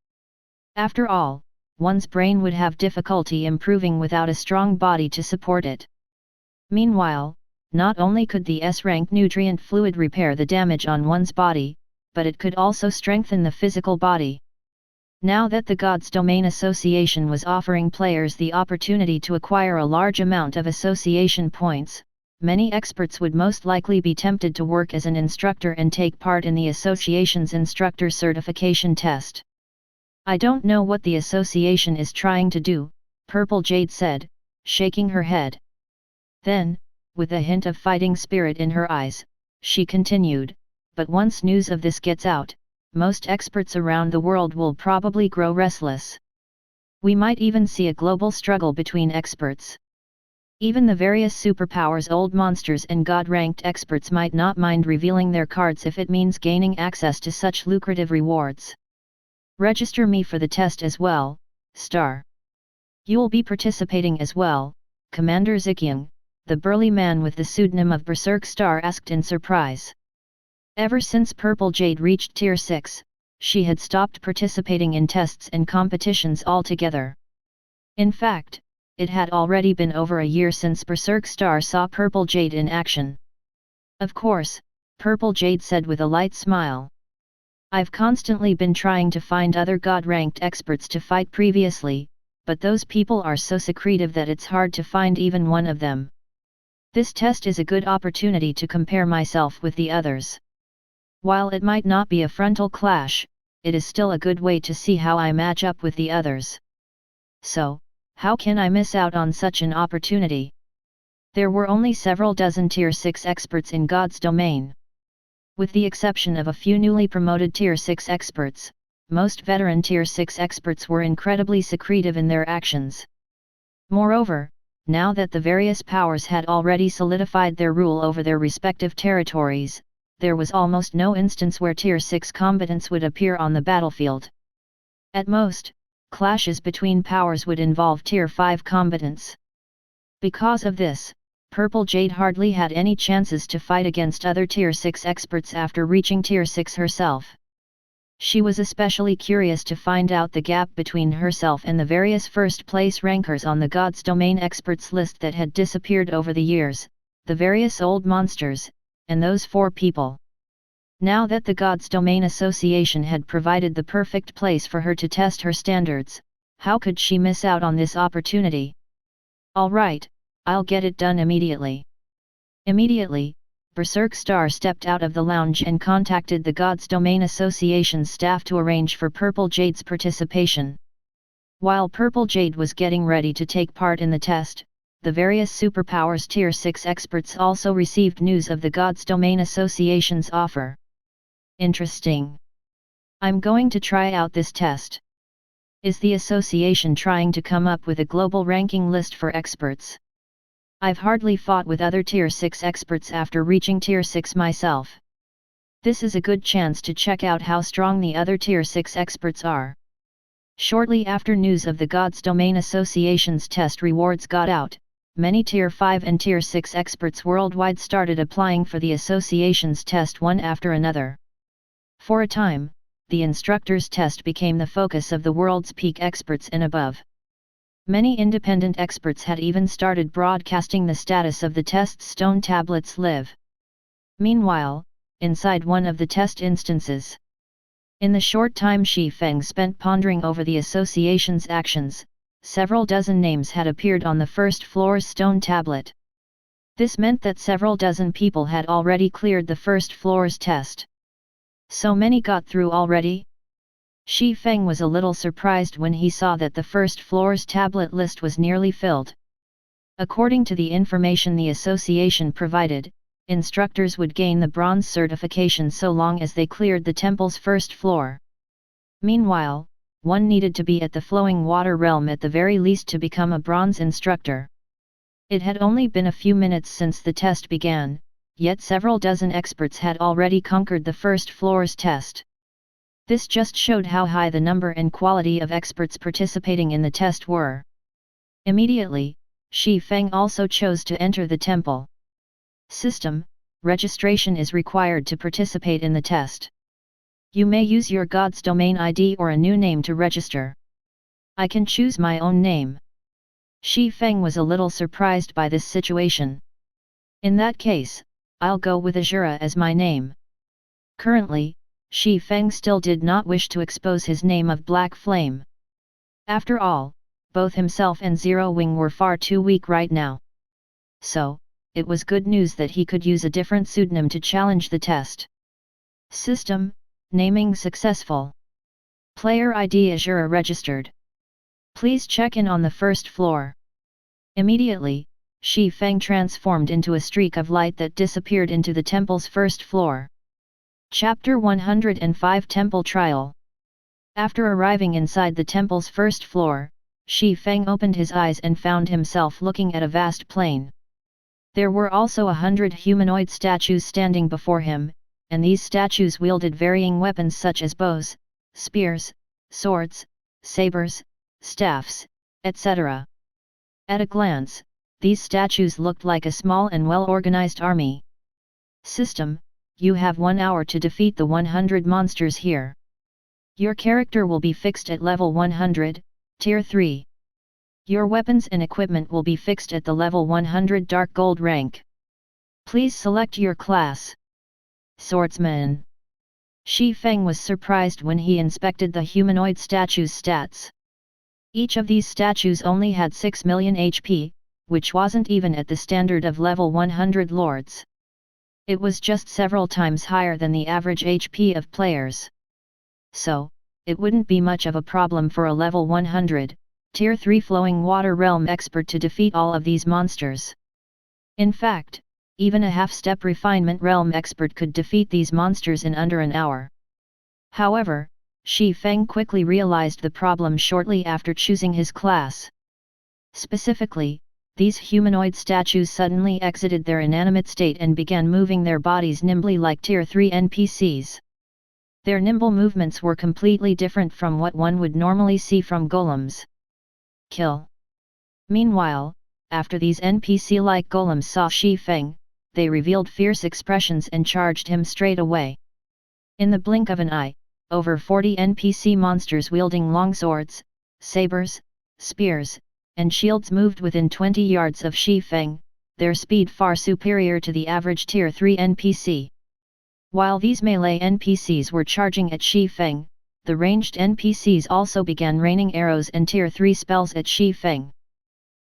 Speaker 1: After all, one's brain would have difficulty improving without a strong body to support it. Meanwhile, not only could the S-rank nutrient fluid repair the damage on one's body, but it could also strengthen the physical body. Now that the God's Domain Association was offering players the opportunity to acquire a large amount of association points, many experts would most likely be tempted to work as an instructor and take part in the association's instructor certification test. I don't know what the association is trying to do, Purple Jade said, shaking her head. Then, with a hint of fighting spirit in her eyes, she continued, but once news of this gets out, most experts around the world will probably grow restless. We might even see a global struggle between experts. Even the various superpowers, old monsters and god-ranked experts might not mind revealing their cards if it means gaining access to such lucrative rewards. Register me for the test as well, Star. You'll be participating as well, Commander Zikyung, the burly man with the pseudonym of Berserk Star asked in surprise. Ever since Purple Jade reached Tier 6, she had stopped participating in tests and competitions altogether. In fact, it had already been over a year since Berserk Star saw Purple Jade in action. Of course, Purple Jade said with a light smile. I've constantly been trying to find other god-ranked experts to fight previously, but those people are so secretive that it's hard to find even one of them. This test is a good opportunity to compare myself with the others. While it might not be a frontal clash, it is still a good way to see how I match up with the others. So, how can I miss out on such an opportunity? There were only several dozen Tier 6 experts in God's domain. With the exception of a few newly promoted Tier 6 experts, most veteran Tier 6 experts were incredibly secretive in their actions. Moreover, now that the various powers had already solidified their rule over their respective territories, there was almost no instance where Tier 6 combatants would appear on the battlefield. At most, clashes between powers would involve Tier 5 combatants. Because of this, Purple Jade hardly had any chances to fight against other Tier 6 experts after reaching Tier 6 herself. She was especially curious to find out the gap between herself and the various first-place rankers on the God's Domain experts list that had disappeared over the years, the various old monsters, and those 4 people. Now that the God's Domain Association had provided the perfect place for her to test her standards, how could she miss out on this opportunity? All right, I'll get it done immediately. Immediately, Berserk Star stepped out of the lounge and contacted the God's Domain Association's staff to arrange for Purple Jade's participation. While Purple Jade was getting ready to take part in the test, the various superpowers Tier 6 experts also received news of the God's Domain Association's offer. Interesting. I'm going to try out this test. Is the association trying to come up with a global ranking list for experts? I've hardly fought with other Tier 6 experts after reaching Tier 6 myself. This is a good chance to check out how strong the other Tier 6 experts are. Shortly after news of the God's Domain Association's test rewards got out, many Tier 5 and Tier 6 experts worldwide started applying for the association's test one after another. For a time, the instructor's test became the focus of the world's peak experts and above. Many independent experts had even started broadcasting the status of the test's stone tablets live. Meanwhile, inside one of the test instances, in the short time Shifeng spent pondering over the association's actions, several dozen names had appeared on the first floor's stone tablet. This meant that several dozen people had already cleared the first floor's test. So many got through already? Shifeng was a little surprised when he saw that the first floor's tablet list was nearly filled. According to the information the association provided, instructors would gain the bronze certification so long as they cleared the temple's first floor. Meanwhile, one needed to be at the flowing water realm at the very least to become a bronze instructor. It had only been a few minutes since the test began, yet several dozen experts had already conquered the first floor's test. This just showed how high the number and quality of experts participating in the test were. Immediately, Shifeng also chose to enter the temple. System: registration is required to participate in the test. You may use your God's Domain ID or a new name to register. I can choose my own name. Shifeng was a little surprised by this situation. In that case, I'll go with Azura as my name. Currently, Shifeng still did not wish to expose his name of Black Flame. After all, both himself and Zero Wing were far too weak right now. So, it was good news that he could use a different pseudonym to challenge the test. System: naming successful. Player ID Azura registered. Please check in on the first floor. Immediately, Shifeng transformed into a streak of light that disappeared into the temple's first floor. Chapter 105 Temple Trial. After arriving inside the temple's first floor, Shifeng opened his eyes and found himself looking at a vast plain. There were also 100 humanoid statues standing before him, and these statues wielded varying weapons such as bows, spears, swords, sabers, staffs, etc. At a glance, these statues looked like a small and well-organized army. System: you have 1 hour to defeat the 100 monsters here. Your character will be fixed at level 100, Tier 3. Your weapons and equipment will be fixed at the level 100 Dark Gold rank. Please select your class. Swordsman. Shifeng was surprised when he inspected the humanoid statues' stats. Each of these statues only had 6 million HP, which wasn't even at the standard of level 100 lords. It was just several times higher than the average HP of players. So, it wouldn't be much of a problem for a level 100, Tier 3 Flowing Water Realm expert to defeat all of these monsters. In fact, even a half-step Refinement Realm expert could defeat these monsters in under an hour. However, Shifeng quickly realized the problem shortly after choosing his class. Specifically, these humanoid statues suddenly exited their inanimate state and began moving their bodies nimbly like Tier 3 NPCs. Their nimble movements were completely different from what one would normally see from golems. Kill. Meanwhile, after these NPC-like golems saw Shifeng, they revealed fierce expressions and charged him straight away. In the blink of an eye, over 40 NPC monsters wielding long swords, sabers, spears, and shields moved within 20 yards of Shifeng, their speed far superior to the average Tier 3 NPC. While these melee NPCs were charging at Shifeng, the ranged NPCs also began raining arrows and Tier 3 spells at Shifeng.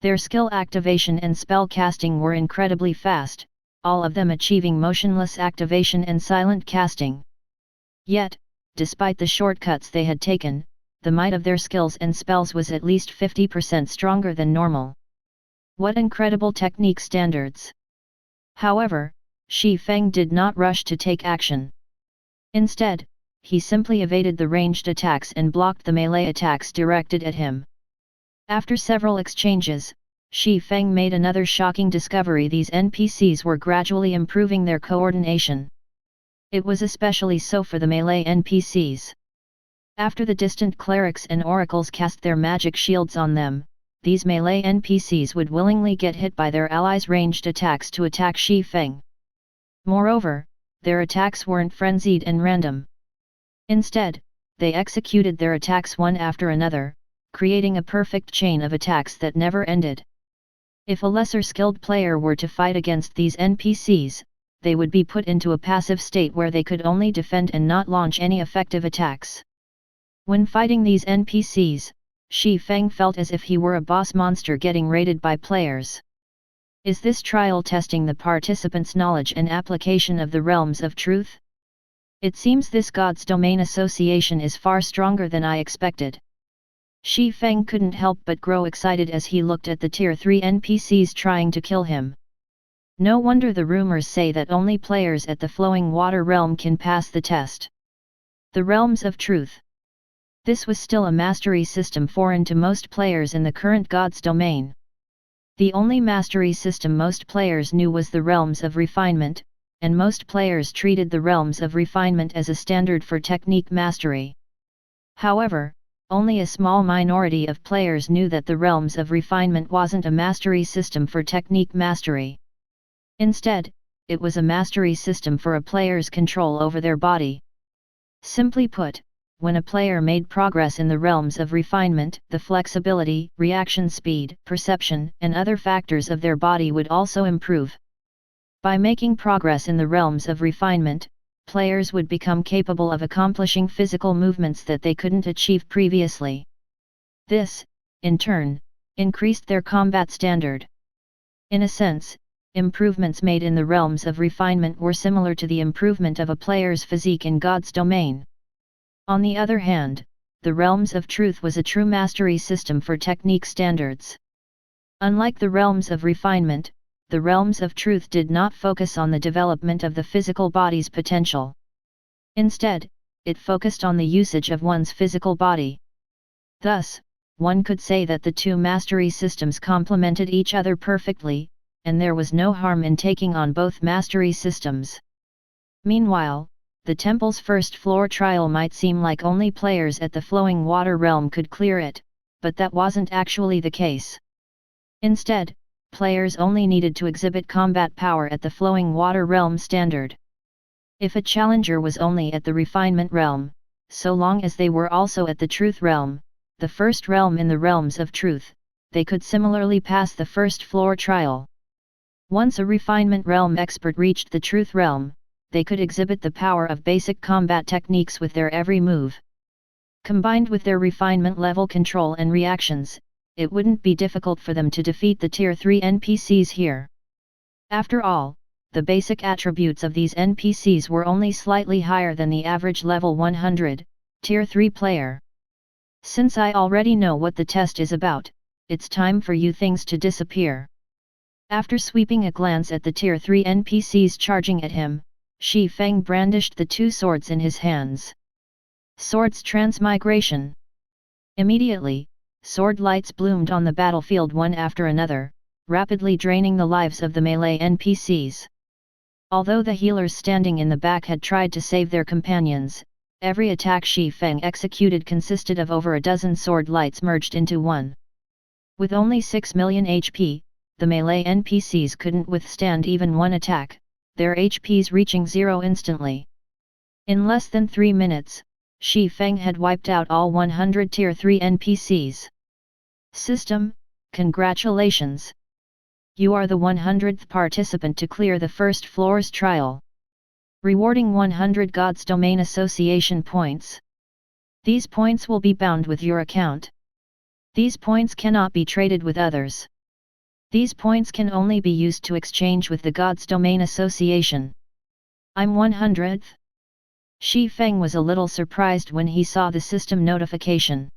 Speaker 1: Their skill activation and spell casting were incredibly fast, all of them achieving motionless activation and silent casting. Yet, despite the shortcuts they had taken, the might of their skills and spells was at least 50% stronger than normal. What incredible technique standards! However, Shifeng did not rush to take action. Instead, he simply evaded the ranged attacks and blocked the melee attacks directed at him. After several exchanges, Shifeng made another shocking discovery: these NPCs were gradually improving their coordination. It was especially so for the melee NPCs. After the distant clerics and oracles cast their magic shields on them, these melee NPCs would willingly get hit by their allies' ranged attacks to attack Shifeng. Moreover, their attacks weren't frenzied and random. Instead, they executed their attacks one after another, creating a perfect chain of attacks that never ended. If a lesser skilled player were to fight against these NPCs, they would be put into a passive state where they could only defend and not launch any effective attacks. When fighting these NPCs, Shifeng felt as if he were a boss monster getting raided by players. Is this trial testing the participants' knowledge and application of the realms of truth? It seems this God's Domain association is far stronger than I expected. Shifeng couldn't help but grow excited as he looked at the Tier 3 NPCs trying to kill him. No wonder the rumors say that only players at the Flowing Water Realm can pass the test. The Realms of Truth. This was still a mastery system foreign to most players in the current God's Domain. The only mastery system most players knew was the Realms of Refinement, and most players treated the Realms of Refinement as a standard for technique mastery. However, only a small minority of players knew that the Realms of Refinement wasn't a mastery system for technique mastery. Instead, it was a mastery system for a player's control over their body. Simply put, when a player made progress in the Realms of Refinement, the flexibility, reaction speed, perception, and other factors of their body would also improve. By making progress in the Realms of Refinement, players would become capable of accomplishing physical movements that they couldn't achieve previously. This, in turn, increased their combat standard. In a sense, improvements made in the Realms of Refinement were similar to the improvement of a player's physique in God's Domain. On the other hand, the Realms of Truth was a true mastery system for technique standards. Unlike the Realms of Refinement, the Realms of Truth did not focus on the development of the physical body's potential. Instead, it focused on the usage of one's physical body. Thus, one could say that the two mastery systems complemented each other perfectly, and there was no harm in taking on both mastery systems. Meanwhile, the temple's first floor trial might seem like only players at the flowing water realm could clear it, but that wasn't actually the case. Instead, players only needed to exhibit combat power at the flowing water realm standard. If a challenger was only at the refinement realm, so long as they were also at the truth realm, the first realm in the realms of truth, they could similarly pass the first floor trial. Once a refinement realm expert reached the truth realm, they could exhibit the power of basic combat techniques with their every move. Combined with their refinement level control and reactions, it wouldn't be difficult for them to defeat the Tier 3 NPCs here. After all, the basic attributes of these NPCs were only slightly higher than the average level 100, Tier 3 player. Since I already know what the test is about, it's time for you things to disappear. After sweeping a glance at the Tier 3 NPCs charging at him, Shifeng brandished the two swords in his hands. Swords Transmigration. Immediately, sword lights bloomed on the battlefield one after another, rapidly draining the lives of the melee NPCs. Although the healers standing in the back had tried to save their companions, every attack Shifeng executed consisted of over a dozen sword lights merged into one. With only 6 million HP, the melee NPCs couldn't withstand even one attack, their HPs reaching 0 instantly. In less than 3 minutes, Shifeng had wiped out all 100 Tier 3 NPCs. System, congratulations! You are the 100th participant to clear the first floor's trial. Rewarding 100 God's Domain Association points. These points will be bound with your account. These points cannot be traded with others. These points can only be used to exchange with the God's Domain Association. I'm 100th? Shifeng was a little surprised when he saw the system notification.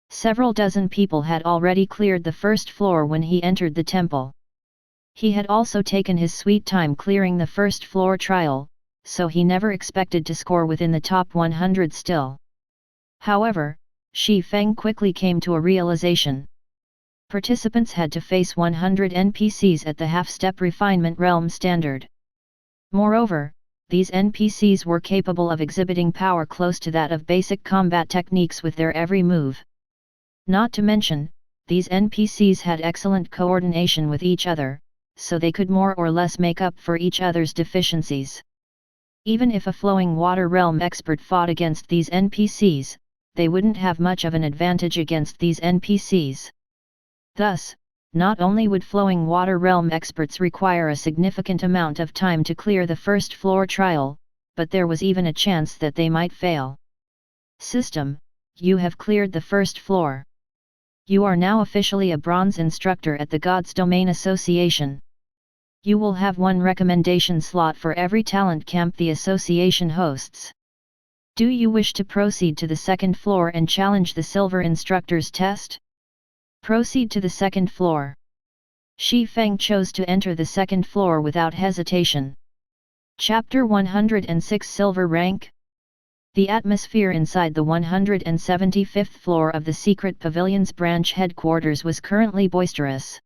Speaker 1: Several dozen people had already cleared the first floor when he entered the temple. He had also taken his sweet time clearing the first floor trial, so he never expected to score within the top 100 still. However, Shifeng quickly came to a realization. Participants had to face 100 NPCs at the half-step refinement realm standard. Moreover, these NPCs were capable of exhibiting power close to that of basic combat techniques with their every move. Not to mention, these NPCs had excellent coordination with each other, so they could more or less make up for each other's deficiencies. Even if a flowing water realm expert fought against these NPCs, they wouldn't have much of an advantage against these NPCs. Thus, not only would flowing water realm experts require a significant amount of time to clear the first floor trial, but there was even a chance that they might fail. System, you have cleared the first floor. You are now officially a bronze instructor at the God's Domain Association. You will have one recommendation slot for every talent camp the association hosts. Do you wish to proceed to the second floor and challenge the silver instructor's test? Proceed to the second floor. Shifeng chose to enter the second floor without hesitation. Chapter 106 Silver Rank. The atmosphere inside the 175th floor of the Secret Pavilion's branch headquarters was currently boisterous.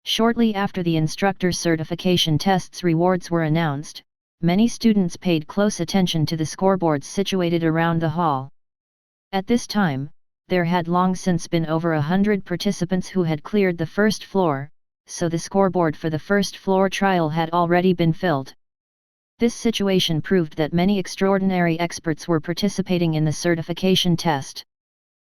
Speaker 1: Shortly after the instructor certification test's rewards were announced, many students paid close attention to the scoreboards situated around the hall. At this time, there had long since been over 100 participants who had cleared the first floor, so the scoreboard for the first floor trial had already been filled. This situation proved that many extraordinary experts were participating in the certification test.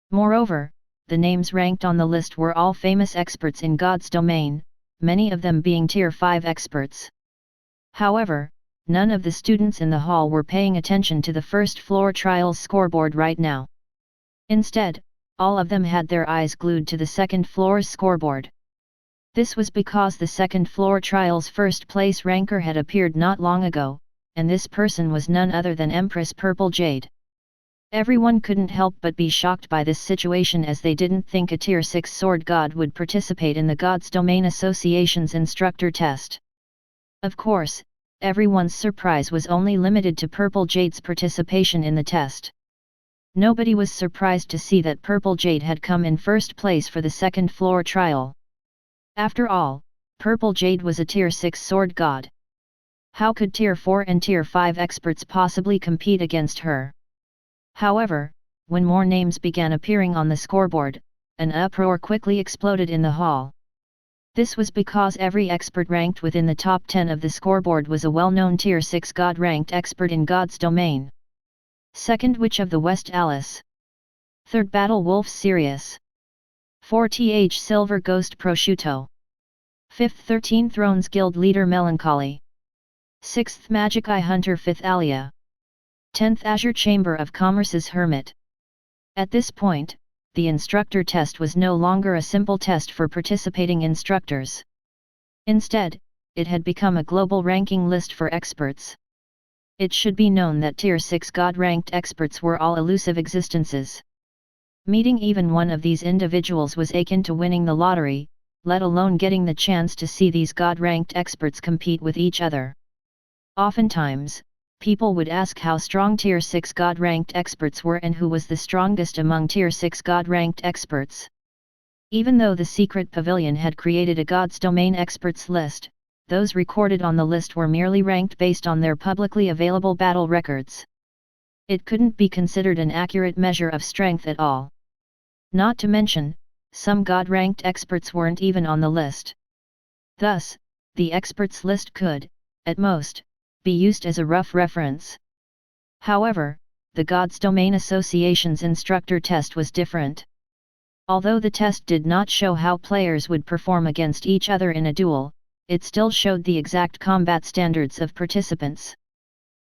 Speaker 1: Moreover, the names ranked on the list were all famous experts in God's domain, many of them being Tier 5 experts. However, none of the students in the hall were paying attention to the first floor trial's scoreboard right now. Instead, all of them had their eyes glued to the second floor's scoreboard. This was because the second floor trial's first place ranker had appeared not long ago, and this person was none other than Empress Purple Jade. Everyone couldn't help but be shocked by this situation, as they didn't think a Tier 6 sword god would participate in the God's Domain Association's instructor test. Of course, everyone's surprise was only limited to Purple Jade's participation in the test. Nobody was surprised to see that Purple Jade had come in first place for the second floor trial. After all, Purple Jade was a Tier 6 sword god. How could Tier 4 and Tier 5 experts possibly compete against her? However, when more names began appearing on the scoreboard, an uproar quickly exploded in the hall. This was because every expert ranked within the top 10 of the scoreboard was a well-known Tier 6 god-ranked expert in God's domain. Second, Witch of the West Alice. Third, Battle Wolf Sirius. 4th, Silver Ghost Prosciutto. 5th, 13 Thrones Guild Leader Melancholy. 6th, Magic Eye Hunter 5th, Alia. 10th, Azure Chamber of Commerce's Hermit. At this point, the instructor test was no longer a simple test for participating instructors. Instead, it had become a global ranking list for experts. It should be known that Tier 6 God-ranked experts were all elusive existences. Meeting even one of these individuals was akin to winning the lottery, let alone getting the chance to see these God-ranked experts compete with each other. Oftentimes, people would ask how strong Tier 6 God-ranked experts were and who was the strongest among Tier 6 God-ranked experts. Even though the Secret Pavilion had created a God's Domain experts list, those recorded on the list were merely ranked based on their publicly available battle records. It couldn't be considered an accurate measure of strength at all. Not to mention, some God-ranked experts weren't even on the list. Thus, the experts list could, at most, be used as a rough reference. However, the God's Domain Association's instructor test was different. Although the test did not show how players would perform against each other in a duel, it still showed the exact combat standards of participants.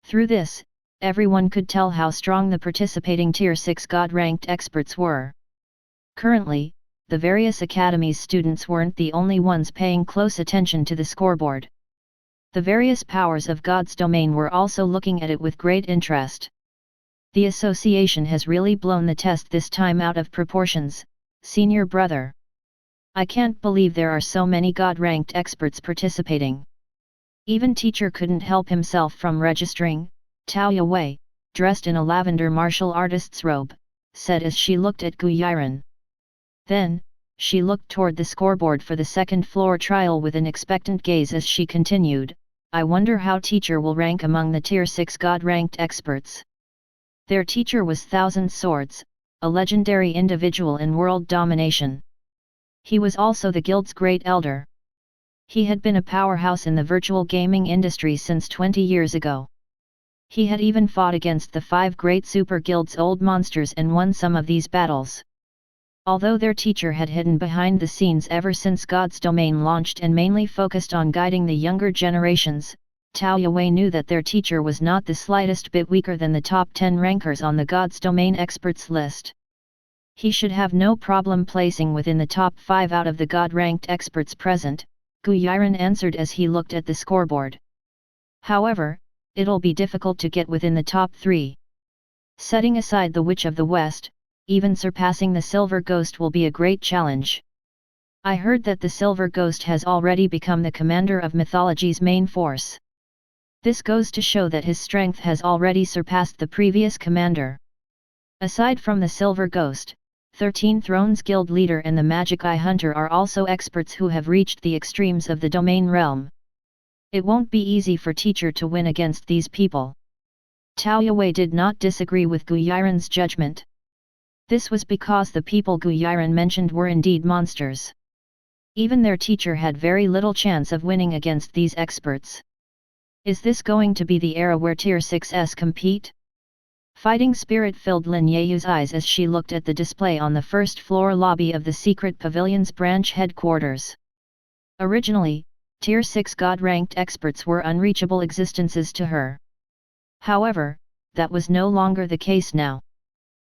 Speaker 1: Through this, everyone could tell how strong the participating Tier 6 God-ranked experts were. Currently, the various academies' students weren't the only ones paying close attention to the scoreboard. The various powers of God's domain were also looking at it with great interest. The association has really blown the test this time out of proportions, senior brother. I can't believe there are so many God-ranked experts participating. Even teacher couldn't help himself from registering. Tao Yue, dressed in a lavender martial artist's robe, said as she looked at Gu Yiren. Then, she looked toward the scoreboard for the second floor trial with an expectant gaze as she continued, I wonder how teacher will rank among the Tier 6 God-ranked experts. Their teacher was Thousand Swords, a legendary individual in world domination. He was also the guild's great elder. He had been a powerhouse in the virtual gaming industry since 20 years ago. He had even fought against the 5 great super guild's old monsters and won some of these battles. Although their teacher had hidden behind the scenes ever since God's Domain launched and mainly focused on guiding the younger generations, Tao Yue knew that their teacher was not the slightest bit weaker than the top 10 rankers on the God's Domain experts list. He should have no problem placing within the top 5 out of the God-ranked experts present, Gu Yiren answered as he looked at the scoreboard. However, it'll be difficult to get within the top 3. Setting aside the Witch of the West, even surpassing the Silver Ghost will be a great challenge. I heard that the Silver Ghost has already become the commander of mythology's main force. This goes to show that his strength has already surpassed the previous commander. Aside from the Silver Ghost, 13 Thrones Guild Leader and the Magic Eye Hunter are also experts who have reached the extremes of the domain realm. It won't be easy for teacher to win against these people. Tao Yue did not disagree with Gu Yiren's judgment. This was because the people Gu Yiren mentioned were indeed monsters. Even their teacher had very little chance of winning against these experts. Is this going to be the era where Tier 6s compete? Fighting spirit filled Lin Yeyu's eyes as she looked at the display on the first floor lobby of the Secret Pavilion's branch headquarters. Originally, Tier 6 God-ranked experts were unreachable existences to her. However, that was no longer the case now.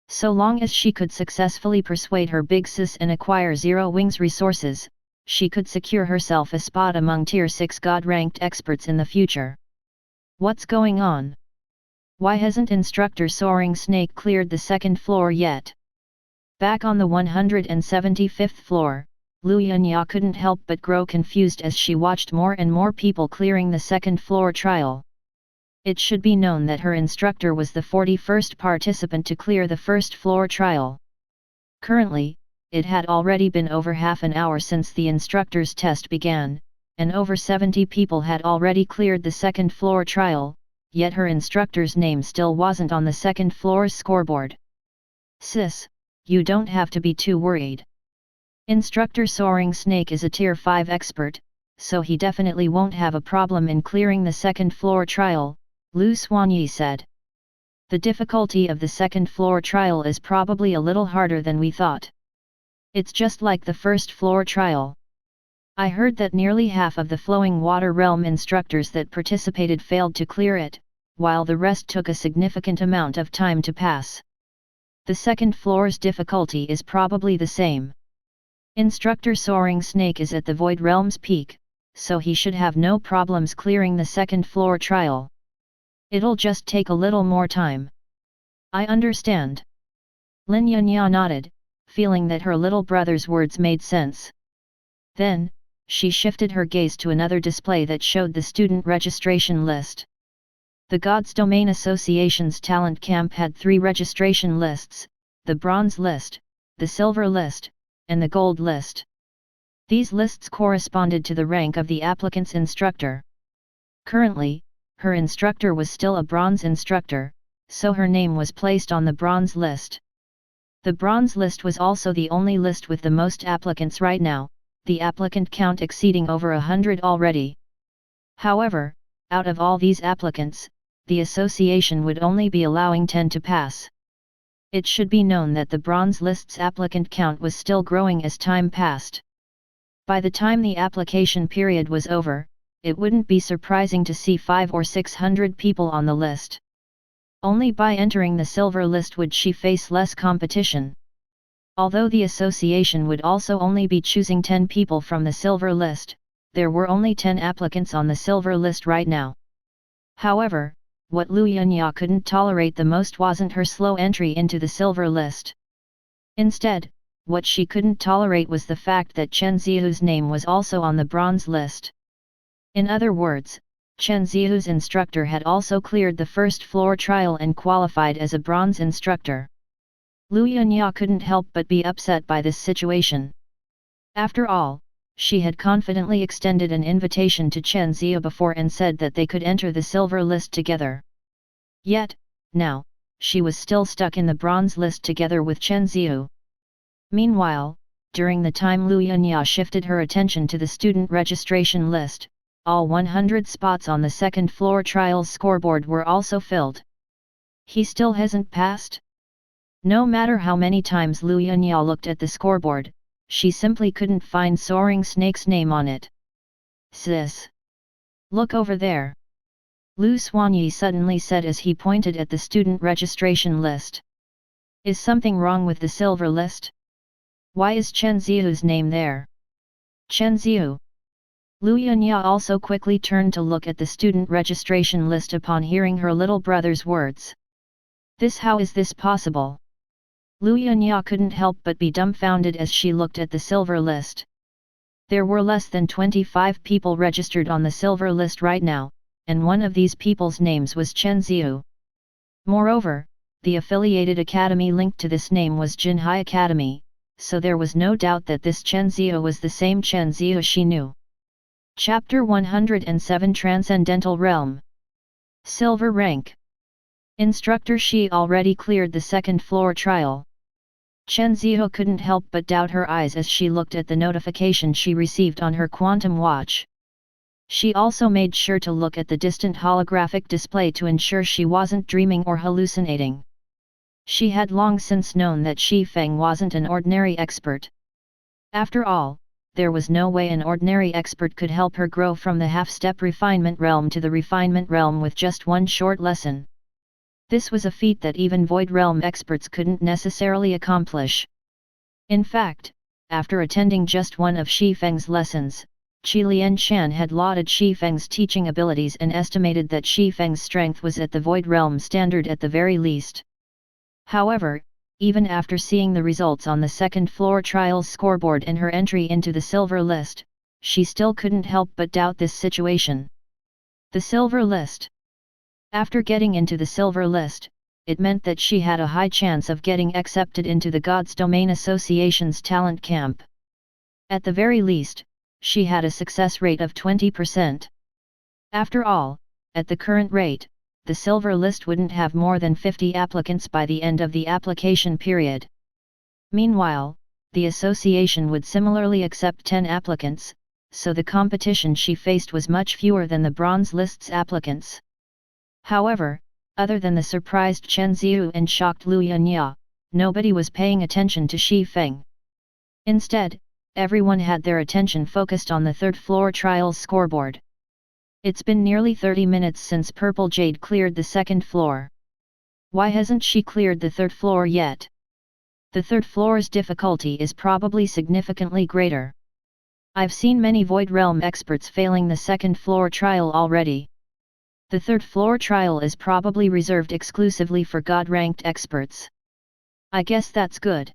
Speaker 1: So long as she could successfully persuade her big sis and acquire Zero Wings resources, she could secure herself a spot among Tier 6 God-ranked experts in the future. What's going on? Why hasn't Instructor Soaring Snake cleared the second floor yet? Back on the 175th floor, Lu Yunya couldn't help but grow confused as she watched more and more people clearing the second floor trial. It should be known that her instructor was the 41st participant to clear the first floor trial. Currently, it had already been over half an hour since the instructor's test began, and over 70 people had already cleared the second floor trial, yet her instructor's name still wasn't on the second floor's scoreboard. Sis, you don't have to be too worried. Instructor Soaring Snake is a Tier 5 expert, so he definitely won't have a problem in clearing the second floor trial, Lu Xuanyi said. The difficulty of the second floor trial is probably a little harder than we thought. It's just like the first floor trial. I heard that nearly half of the Flowing Water Realm instructors that participated failed to clear it, while the rest took a significant amount of time to pass. The second floor's difficulty is probably the same. Instructor Soaring Snake is at the Void Realm's peak, so he should have no problems clearing the second floor trial. It'll just take a little more time. I understand. Lin Yunya nodded, feeling that her little brother's words made sense. Then, she shifted her gaze to another display that showed the student registration list. The Gods Domain Association's talent camp had 3 registration lists, the Bronze List, the Silver List, and the Gold List. These lists corresponded to the rank of the applicant's instructor. Currently, her instructor was still a Bronze instructor, so her name was placed on the Bronze List. The Bronze List was also the only list with the most applicants right now, the applicant count exceeding over 100 already. However, out of all these applicants, the association would only be allowing 10 to pass. It should be known that the Bronze List's applicant count was still growing as time passed. By the time the application period was over, it wouldn't be surprising to see 500 or 600 people on the list. Only by entering the Silver List would she face less competition. Although the association would also only be choosing 10 people from the Silver List, there were only 10 applicants on the Silver List right now. However, what Lu Yunya couldn't tolerate the most wasn't her slow entry into the Silver List. Instead, what she couldn't tolerate was the fact that Chen Zihu's name was also on the Bronze List. In other words, Chen Zihu's instructor had also cleared the first floor trial and qualified as a Bronze instructor. Lu Yunya couldn't help but be upset by this situation. After all, she had confidently extended an invitation to Chen Zihu before and said that they could enter the Silver List together. Yet, now, she was still stuck in the Bronze List together with Chen Zihu. Meanwhile, during the time Lu Yunya shifted her attention to the student registration list, all 100 spots on the second floor trials scoreboard were also filled. He still hasn't passed? No matter how many times Lu Yunya looked at the scoreboard, she simply couldn't find Soaring Snake's name on it. Sis! Look over there! Lu Xuanyi suddenly said as he pointed at the student registration list. Is something wrong with the Silver List? Why is Chen Zihu's name there? Chen Zihu! Lu Yunya also quickly turned to look at the student registration list upon hearing her little brother's words. How is this possible? Lu Yunya couldn't help but be dumbfounded as she looked at the Silver List. There were less than 25 people registered on the Silver List right now, and one of these people's names was Chen Zihu. Moreover, the affiliated academy linked to this name was Jinhai Academy, so there was no doubt that this Chen Zihu was the same Chen Zihu she knew. Chapter 107 Transcendental Realm. Silver Rank. Instructor Shi already cleared the second floor trial. Chen Zihu couldn't help but doubt her eyes as she looked at the notification she received on her quantum watch. She also made sure to look at the distant holographic display to ensure she wasn't dreaming or hallucinating. She had long since known that Shifeng wasn't an ordinary expert. After all, there was no way an ordinary expert could help her grow from the half-step refinement realm to the refinement realm with just one short lesson. This was a feat that even Void Realm experts couldn't necessarily accomplish. In fact, after attending just one of Shifeng's lessons, Qi Lianshan had lauded Shifeng's teaching abilities and estimated that Shifeng's strength was at the Void Realm standard at the very least. However, even after seeing the results on the second floor trials scoreboard and her entry into the silver list, she still couldn't help but doubt this situation. The silver list. After getting into the silver list, it meant that she had a high chance of getting accepted into the God's Domain Association's talent camp. At the very least, she had a success rate of 20%. After all, at the current rate, the silver list wouldn't have more than 50 applicants by the end of the application period. Meanwhile, the association would similarly accept 10 applicants, so the competition she faced was much fewer than the bronze list's applicants. However, other than the surprised Chen Ziyu and shocked Lu Yanya, nobody was paying attention to Shifeng. Instead, everyone had their attention focused on the third floor trials scoreboard. It's been nearly 30 minutes since Purple Jade cleared the second floor. Why hasn't she cleared the third floor yet? The third floor's difficulty is probably significantly greater. I've seen many Void Realm experts failing the second floor trial already. The third floor trial is probably reserved exclusively for God-ranked experts. I guess that's good.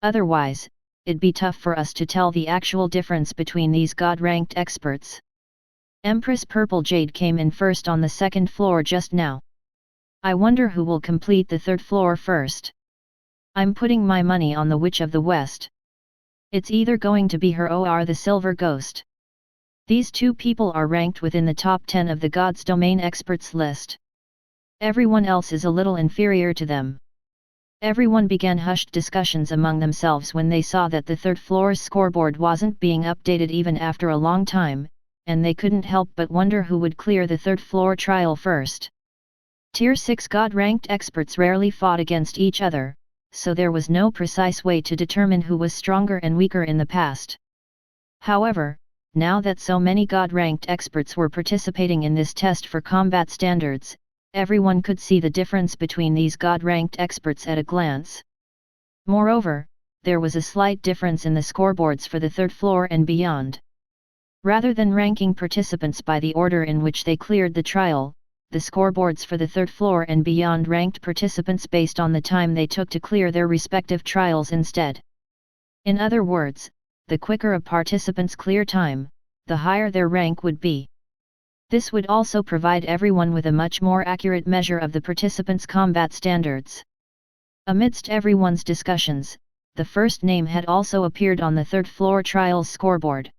Speaker 1: Otherwise, it'd be tough for us to tell the actual difference between these God-ranked experts. Empress Purple Jade came in first on the second floor just now. I wonder who will complete the third floor first. I'm putting my money on the Witch of the West. It's either going to be her or the Silver Ghost. These two people are ranked within the top 10 of the God's Domain experts list. Everyone else is a little inferior to them. Everyone began hushed discussions among themselves when they saw that the third floor's scoreboard wasn't being updated even after a long time, and they couldn't help but wonder who would clear the third floor trial first. Tier 6 God-ranked experts rarely fought against each other, so there was no precise way to determine who was stronger and weaker in the past. However, now that so many God-ranked experts were participating in this test for combat standards, everyone could see the difference between these God-ranked experts at a glance. Moreover, there was a slight difference in the scoreboards for the third floor and beyond. Rather than ranking participants by the order in which they cleared the trial, the scoreboards for the third floor and beyond ranked participants based on the time they took to clear their respective trials instead. In other words, the quicker a participant's clear time, the higher their rank would be. This would also provide everyone with a much more accurate measure of the participants' combat standards. Amidst everyone's discussions, the first name had also appeared on the third floor trials scoreboard.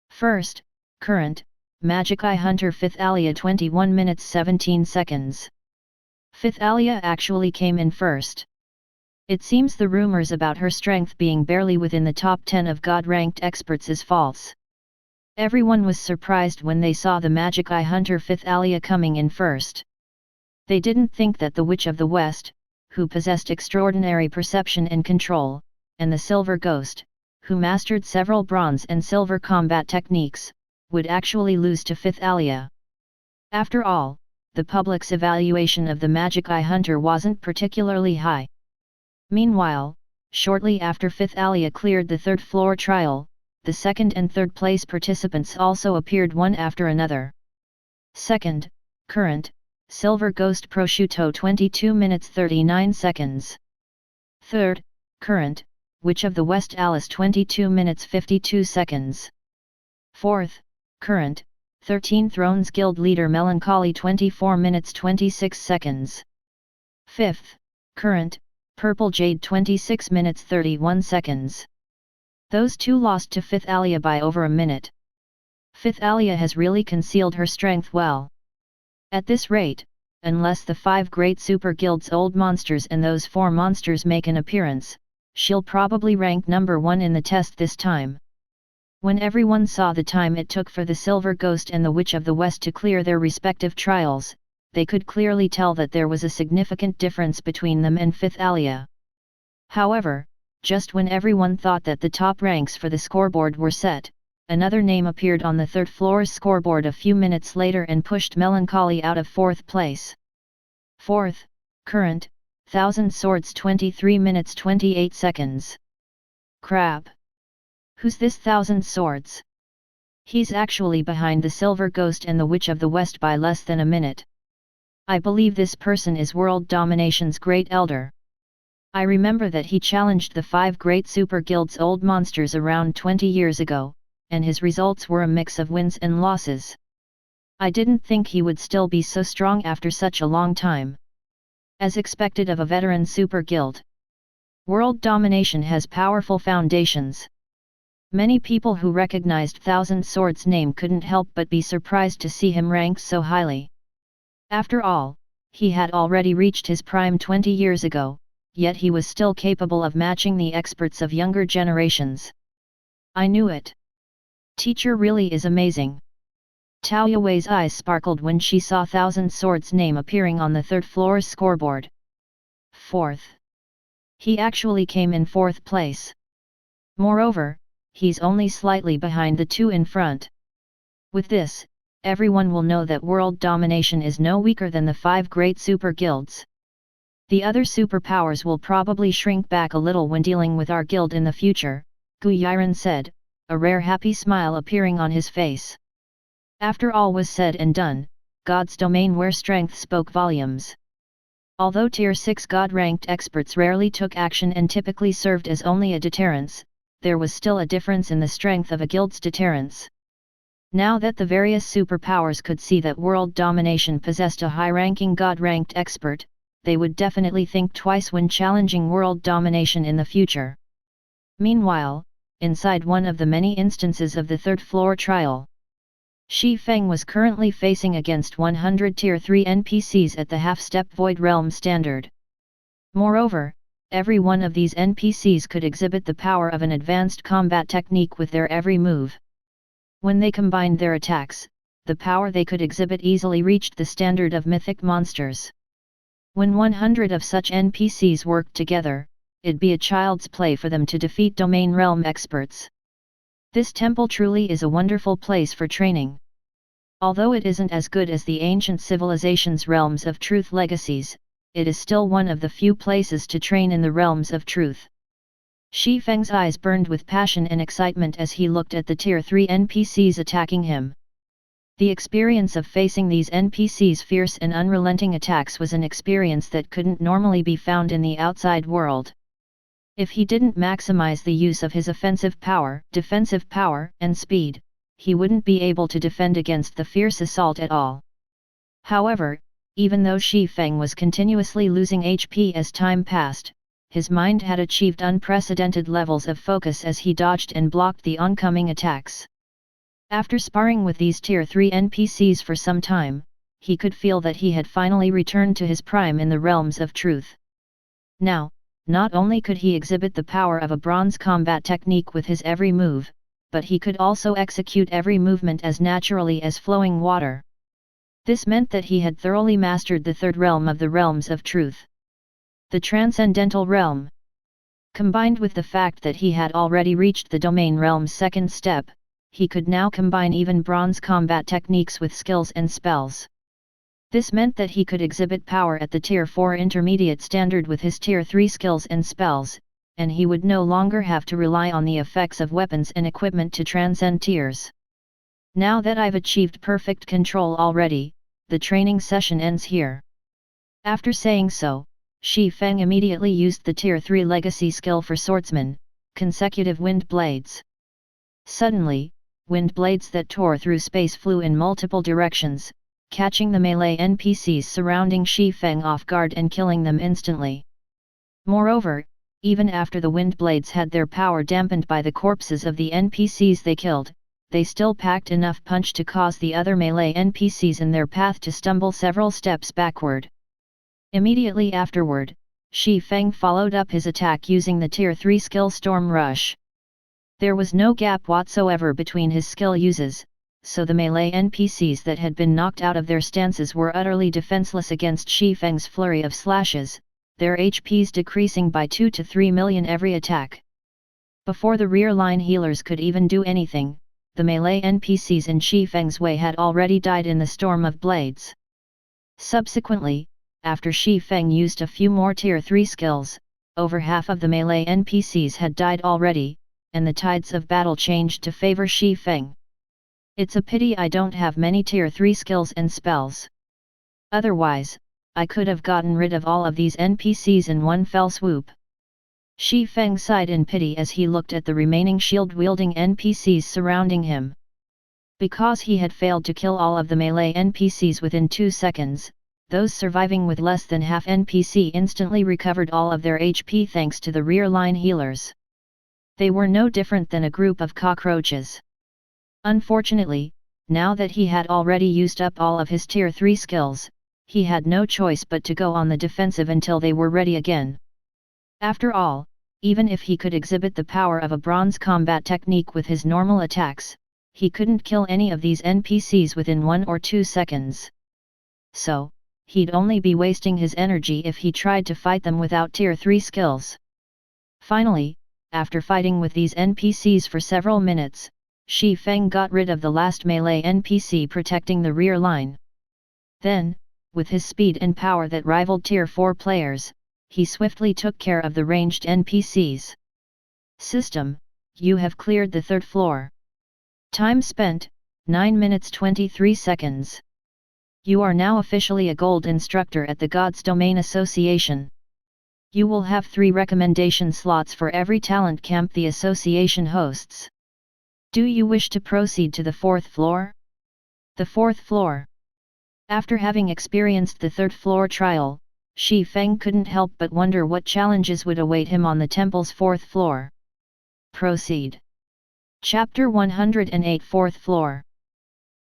Speaker 1: First, current, Magic Eye Hunter 5th Alia 21 minutes 17 seconds. 5th Alia actually came in first. It seems the rumors about her strength being barely within the top 10 of God-ranked experts is false. Everyone was surprised when they saw the Magic Eye Hunter 5th Alia coming in first. They didn't think that the Witch of the West, who possessed extraordinary perception and control, and the Silver Ghost, who mastered several bronze and silver combat techniques, would actually lose to 5th Alia. After all, the public's evaluation of the Magic Eye Hunter wasn't particularly high. Meanwhile, shortly after 5th Alia cleared the third floor trial, the second and third place participants also appeared one after another. Second, current, Silver Ghost Prosciutto 22 minutes 39 seconds. Third, current, Witch of the West Alice 22 minutes 52 seconds. Fourth, current, 13 Thrones Guild Leader Melancholy 24 minutes 26 seconds. Fifth, current, Purple Jade 26 minutes 31 seconds. Those two lost to 5th Alia by over a minute. 5th Alia has really concealed her strength well. At this rate, unless the 5 Great Super Guild's old monsters and those 4 monsters make an appearance, she'll probably rank number 1 in the test this time. When everyone saw the time it took for the Silver Ghost and the Witch of the West to clear their respective trials, they could clearly tell that there was a significant difference between them and 5th Alia. However, just when everyone thought that the top ranks for the scoreboard were set, another name appeared on the third floor's scoreboard a few minutes later and pushed Melancholy out of 4th place. Fourth, current, 1000 Swords 23 minutes 28 seconds. Crap! Who's this 1000 Swords? He's actually behind the Silver Ghost and the Witch of the West by less than a minute. I believe this person is World Domination's Great Elder. I remember that he challenged the 5 great super guild's old monsters around 20 years ago, and his results were a mix of wins and losses. I didn't think he would still be so strong after such a long time. As expected of a veteran super guild. World domination has powerful foundations. Many people who recognized Thousand Swords' name couldn't help but be surprised to see him ranked so highly. After all, he had already reached his prime 20 years ago, yet he was still capable of matching the experts of younger generations. I knew it. Teacher really is amazing. Tao Yue's eyes sparkled when she saw Thousand Swords' name appearing on the 3rd floor's scoreboard. 4th. He actually came in 4th place. Moreover, he's only slightly behind the 2 in front. With this, everyone will know that world domination is no weaker than the 5 great super guilds. The other superpowers will probably shrink back a little when dealing with our guild in the future, Gu Yiren said, a rare happy smile appearing on his face. After all was said and done, God's domain where strength spoke volumes. Although Tier 6 God-ranked experts rarely took action and typically served as only a deterrence, there was still a difference in the strength of a guild's deterrence. Now that the various superpowers could see that world domination possessed a high-ranking God-ranked expert, they would definitely think twice when challenging world domination in the future. Meanwhile, inside one of the many instances of the 3rd floor trial, Shifeng was currently facing against 100 Tier 3 NPCs at the half-step Void Realm standard. Moreover, every one of these NPCs could exhibit the power of an advanced combat technique with their every move. When they combined their attacks, the power they could exhibit easily reached the standard of mythic monsters. When 100 of such NPCs worked together, it'd be a child's play for them to defeat domain realm experts. This temple truly is a wonderful place for training. Although it isn't as good as the ancient civilization's realms of truth legacies, it is still one of the few places to train in the realms of truth. Shifeng's eyes burned with passion and excitement as he looked at the Tier 3 NPCs attacking him. The experience of facing these NPCs' fierce and unrelenting attacks was an experience that couldn't normally be found in the outside world. If he didn't maximize the use of his offensive power, defensive power, and speed, he wouldn't be able to defend against the fierce assault at all. However, even though Shifeng was continuously losing HP as time passed, his mind had achieved unprecedented levels of focus as he dodged and blocked the oncoming attacks. After sparring with these Tier 3 NPCs for some time, he could feel that he had finally returned to his prime in the realms of truth. Now, not only could he exhibit the power of a bronze combat technique with his every move, but he could also execute every movement as naturally as flowing water. This meant that he had thoroughly mastered the 3rd realm of the realms of truth. The Transcendental realm. Combined with the fact that he had already reached the domain realm's 2nd step, he could now combine even bronze combat techniques with skills and spells. This meant that he could exhibit power at the Tier 4 intermediate standard with his Tier 3 skills and spells, and he would no longer have to rely on the effects of weapons and equipment to transcend tiers. Now that I've achieved perfect control already, the training session ends here. After saying so, Shifeng immediately used the Tier 3 legacy skill for Swordsman, consecutive wind blades. Suddenly, wind blades that tore through space flew in multiple directions, catching the melee NPCs surrounding Shifeng off guard and killing them instantly. Moreover, even after the wind blades had their power dampened by the corpses of the NPCs they killed, they still packed enough punch to cause the other melee NPCs in their path to stumble several steps backward. Immediately afterward, Shifeng followed up his attack using the Tier 3 skill Storm Rush. There was no gap whatsoever between his skill uses, so the melee NPCs that had been knocked out of their stances were utterly defenseless against Shifeng's flurry of slashes, their HPs decreasing by 2 to 3 million every attack. Before the rear line healers could even do anything, the melee NPCs in Shifeng's way had already died in the storm of blades. Subsequently, after Shifeng used a few more Tier 3 skills, over half of the melee NPCs had died already, and the tides of battle changed to favor Shifeng. It's a pity I don't have many tier 3 skills and spells. Otherwise, I could have gotten rid of all of these NPCs in one fell swoop. Shifeng sighed in pity as he looked at the remaining shield-wielding NPCs surrounding him. Because he had failed to kill all of the melee NPCs within 2 seconds, those surviving with less than half NPC instantly recovered all of their HP thanks to the rear line healers. They were no different than a group of cockroaches. Unfortunately, now that he had already used up all of his tier 3 skills, he had no choice but to go on the defensive until they were ready again. After all, even if he could exhibit the power of a bronze combat technique with his normal attacks, he couldn't kill any of these NPCs within 1 or 2 seconds. So, he'd only be wasting his energy if he tried to fight them without tier 3 skills. Finally, after fighting with these NPCs for several minutes, Shifeng got rid of the last melee NPC protecting the rear line. Then, with his speed and power that rivaled tier 4 players, he swiftly took care of the ranged NPCs. System, you have cleared the 3rd floor. Time spent, 9 minutes 23 seconds. You are now officially a gold instructor at the God's Domain Association. You will have 3 recommendation slots for every talent camp the association hosts. Do you wish to proceed to the 4th floor? The 4th floor. After having experienced the 3rd floor trial, Shifeng couldn't help but wonder what challenges would await him on the temple's 4th floor. Proceed. Chapter 108 4th floor.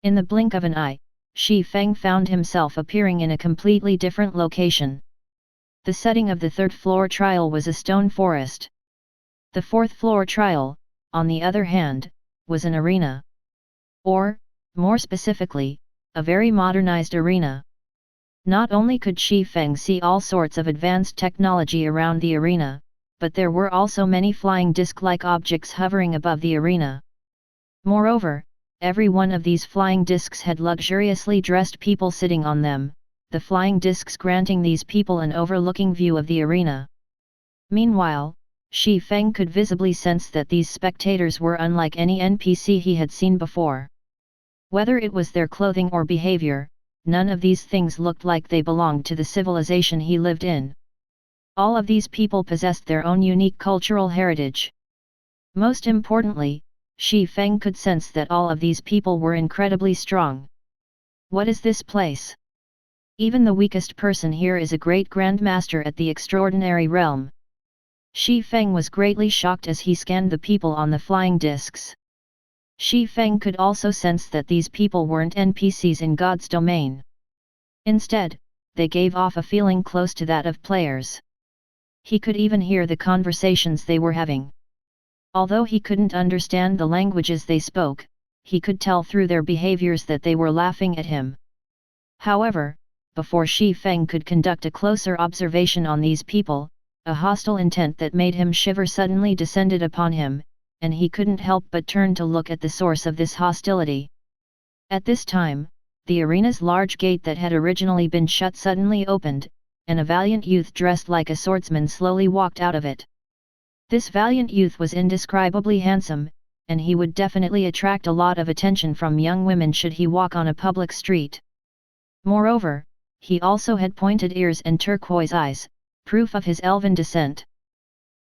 Speaker 1: In the blink of an eye, Shifeng found himself appearing in a completely different location. The setting of the 3rd floor trial was a stone forest. The 4th floor trial, on the other hand, was an arena. Or, more specifically, a very modernized arena. Not only could Shifeng see all sorts of advanced technology around the arena, but there were also many flying disc-like objects hovering above the arena. Moreover, every one of these flying discs had luxuriously dressed people sitting on them, the flying discs granting these people an overlooking view of the arena. Meanwhile, Shifeng could visibly sense that these spectators were unlike any NPC he had seen before. Whether it was their clothing or behavior, none of these things looked like they belonged to the civilization he lived in. All of these people possessed their own unique cultural heritage. Most importantly, Shifeng could sense that all of these people were incredibly strong. What is this place? Even the weakest person here is a great grandmaster at the extraordinary realm. Shifeng was greatly shocked as he scanned the people on the flying discs. Shifeng could also sense that these people weren't NPCs in God's domain. Instead, they gave off a feeling close to that of players. He could even hear the conversations they were having. Although he couldn't understand the languages they spoke, he could tell through their behaviors that they were laughing at him. However, before Shifeng could conduct a closer observation on these people, a hostile intent that made him shiver suddenly descended upon him, and he couldn't help but turn to look at the source of this hostility. At this time, the arena's large gate that had originally been shut suddenly opened, and a valiant youth dressed like a swordsman slowly walked out of it. This valiant youth was indescribably handsome, and he would definitely attract a lot of attention from young women should he walk on a public street. Moreover, he also had pointed ears and turquoise eyes, proof of his elven descent.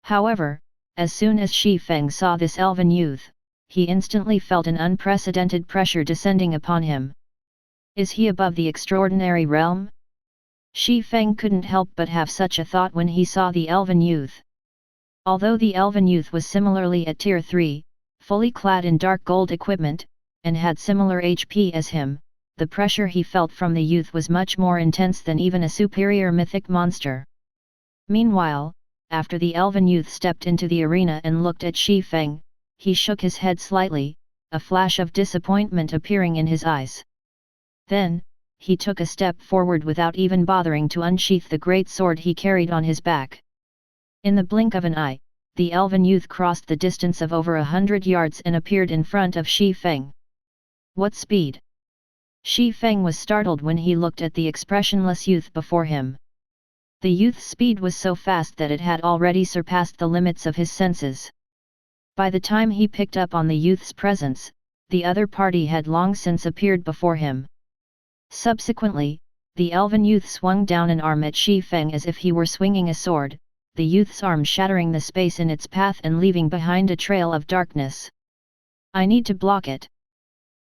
Speaker 1: However, as soon as Shifeng saw this elven youth, he instantly felt an unprecedented pressure descending upon him. Is he above the extraordinary realm? Shifeng couldn't help but have such a thought when he saw the elven youth. Although the elven youth was similarly at tier 3, fully clad in dark gold equipment, and had similar HP as him, the pressure he felt from the youth was much more intense than even a superior mythic monster. Meanwhile, after the elven youth stepped into the arena and looked at Shifeng, he shook his head slightly, a flash of disappointment appearing in his eyes. Then, he took a step forward without even bothering to unsheath the great sword he carried on his back. In the blink of an eye, the elven youth crossed the distance of over 100 yards and appeared in front of Shifeng. What speed! Shifeng was startled when he looked at the expressionless youth before him. The youth's speed was so fast that it had already surpassed the limits of his senses. By the time he picked up on the youth's presence, the other party had long since appeared before him. Subsequently, the elven youth swung down an arm at Shifeng as if he were swinging a sword, the youth's arm shattering the space in its path and leaving behind a trail of darkness. I need to block it.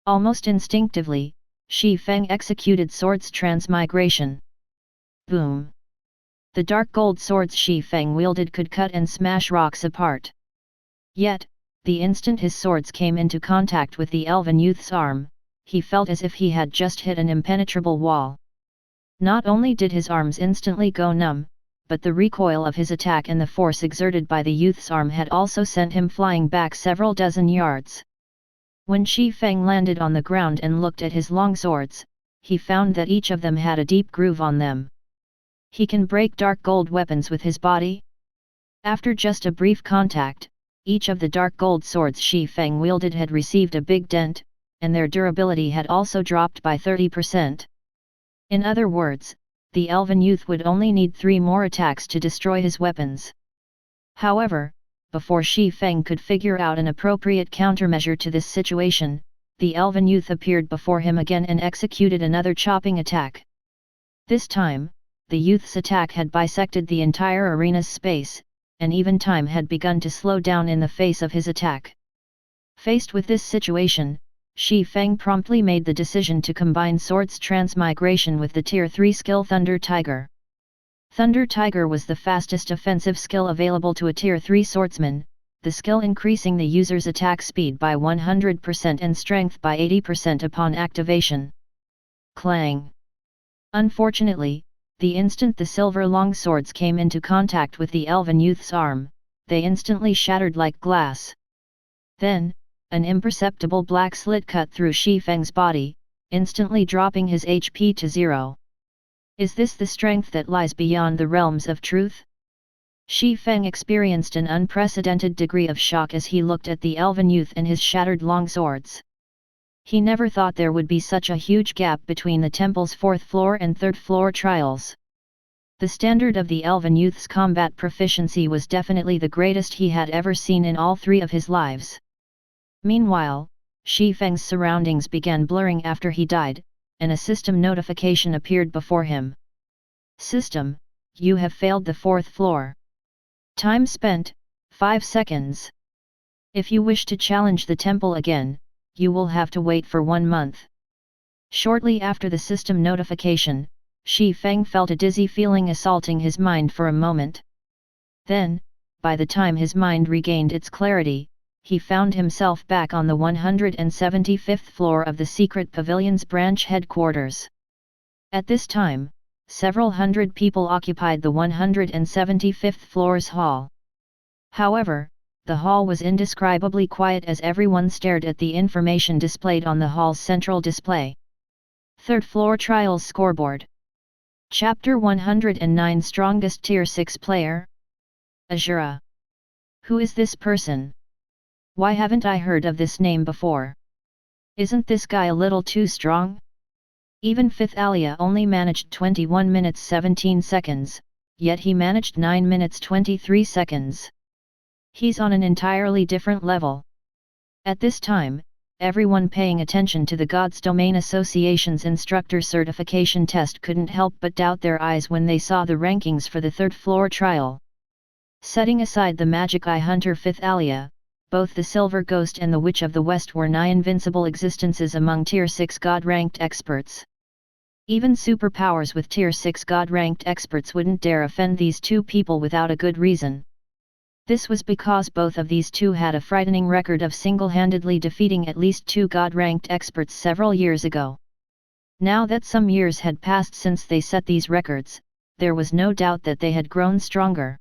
Speaker 1: Almost instinctively, Shifeng executed Sword's transmigration. Boom! The dark gold swords Shifeng wielded could cut and smash rocks apart. Yet, the instant his swords came into contact with the elven youth's arm, he felt as if he had just hit an impenetrable wall. Not only did his arms instantly go numb, but the recoil of his attack and the force exerted by the youth's arm had also sent him flying back several dozen yards. When Shifeng landed on the ground and looked at his long swords, he found that each of them had a deep groove on them. He can break dark gold weapons with his body? After just a brief contact, each of the dark gold swords Shifeng wielded had received a big dent, and their durability had also dropped by 30%. In other words, the elven youth would only need 3 more attacks to destroy his weapons. However, before Shifeng could figure out an appropriate countermeasure to this situation, the elven youth appeared before him again and executed another chopping attack. This time, the youth's attack had bisected the entire arena's space, and even time had begun to slow down in the face of his attack. Faced with this situation, Shifeng promptly made the decision to combine Sword's transmigration with the Tier 3 skill Thunder Tiger. Thunder Tiger was the fastest offensive skill available to a Tier 3 swordsman, the skill increasing the user's attack speed by 100% and strength by 80% upon activation. Clang! Unfortunately, the instant the silver long swords came into contact with the elven youth's arm, they instantly shattered like glass. Then, an imperceptible black slit cut through Shifeng's body, instantly dropping his HP to 0. Is this the strength that lies beyond the realms of truth? Shifeng experienced an unprecedented degree of shock as he looked at the elven youth and his shattered long swords. He never thought there would be such a huge gap between the temple's 4th floor and 3rd floor trials. The standard of the elven youth's combat proficiency was definitely the greatest he had ever seen in all 3 of his lives. Meanwhile, Shifeng's surroundings began blurring after he died, and a system notification appeared before him. System, you have failed the 4th floor. Time spent, 5 seconds. If you wish to challenge the temple again, you will have to wait for 1 month. Shortly after the system notification, Shifeng felt a dizzy feeling assaulting his mind for a moment. Then, by the time his mind regained its clarity, he found himself back on the 175th floor of the secret pavilion's branch headquarters. At this time, several hundred people occupied the 175th floor's hall. However, the hall was indescribably quiet as everyone stared at the information displayed on the hall's central display. 3rd floor trials scoreboard. Chapter 109 Strongest Tier 6 Player? Azura. Who is this person? Why haven't I heard of this name before? Isn't this guy a little too strong? Even 5th Alia only managed 21 minutes 17 seconds, yet he managed 9 minutes 23 seconds. He's on an entirely different level. At this time, everyone paying attention to the Gods Domain Association's instructor certification test couldn't help but doubt their eyes when they saw the rankings for the 3rd floor trial. Setting aside the Magic Eye Hunter 5th Alia, both the Silver Ghost and the Witch of the West were nigh invincible existences among Tier 6 God-ranked experts. Even superpowers with Tier 6 God-ranked experts wouldn't dare offend these 2 people without a good reason. This was because both of these 2 had a frightening record of single-handedly defeating at least 2 God-ranked experts several years ago. Now that some years had passed since they set these records, there was no doubt that they had grown stronger.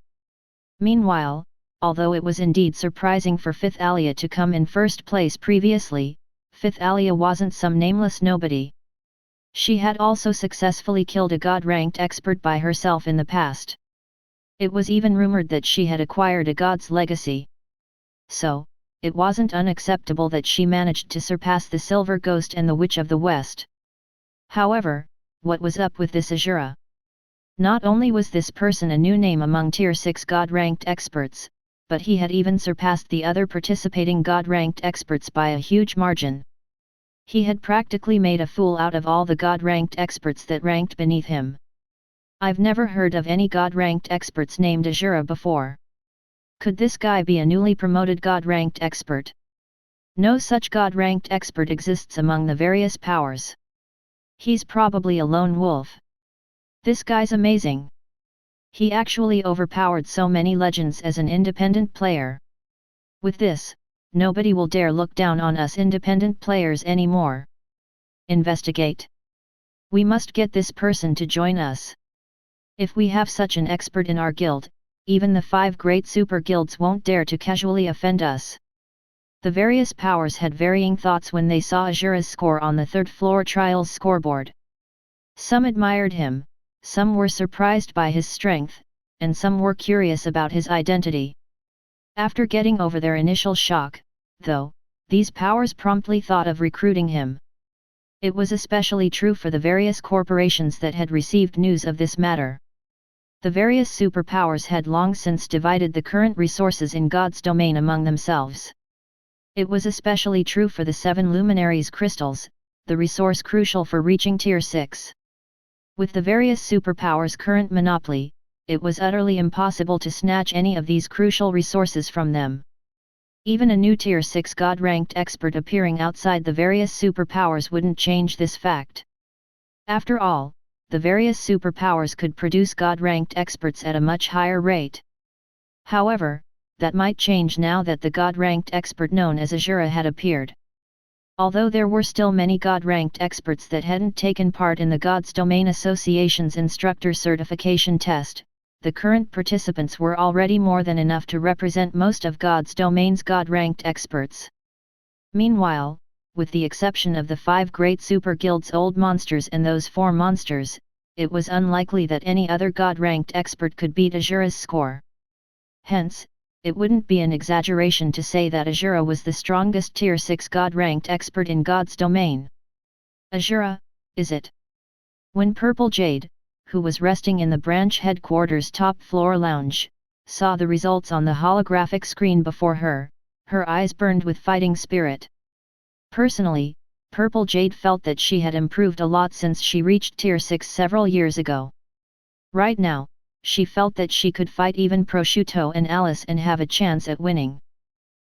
Speaker 1: Meanwhile, although it was indeed surprising for 5th Alia to come in first place previously, 5th Alia wasn't some nameless nobody. She had also successfully killed a God-ranked expert by herself in the past. It was even rumored that she had acquired a god's legacy. So, it wasn't unacceptable that she managed to surpass the Silver Ghost and the Witch of the West. However, what was up with this Azura? Not only was this person a new name among Tier 6 God-ranked experts, but he had even surpassed the other participating God-ranked experts by a huge margin. He had practically made a fool out of all the god-ranked experts that ranked beneath him. I've never heard of any god-ranked experts named Asura before. Could this guy be a newly promoted god-ranked expert? No such god-ranked expert exists among the various powers. He's probably a lone wolf. This guy's amazing. He actually overpowered so many legends as an independent player. With this, nobody will dare look down on us independent players anymore. Investigate. We must get this person to join us. If we have such an expert in our guild, even the 5 great super guilds won't dare to casually offend us. The various powers had varying thoughts when they saw Asura's score on the 3rd floor trials scoreboard. Some admired him, some were surprised by his strength, and some were curious about his identity. After getting over their initial shock, though, these powers promptly thought of recruiting him. It was especially true for the various corporations that had received news of this matter. The various superpowers had long since divided the current resources in God's domain among themselves. It was especially true for the 7 luminaries crystals, the resource crucial for reaching Tier 6. With the various superpowers' current monopoly, it was utterly impossible to snatch any of these crucial resources from them. Even a new Tier 6 god-ranked expert appearing outside the various superpowers wouldn't change this fact. After all, the various superpowers could produce god-ranked experts at a much higher rate. However, that might change now that the god-ranked expert known as Asura had appeared. Although there were still many god-ranked experts that hadn't taken part in the God's Domain Association's instructor certification test, the current participants were already more than enough to represent most of God's Domain's god-ranked experts. Meanwhile, with the exception of the 5 great super guilds old monsters and those 4 monsters, it was unlikely that any other god-ranked expert could beat Asura's score. Hence, it wouldn't be an exaggeration to say that Asura was the strongest Tier 6 god-ranked expert in God's domain. Asura, is it? When Purple Jade, who was resting in the branch headquarters top floor lounge, saw the results on the holographic screen before her, her eyes burned with fighting spirit. Personally, Purple Jade felt that she had improved a lot since she reached Tier 6 several years ago. Right now, she felt that she could fight even Prosciutto and Alice and have a chance at winning.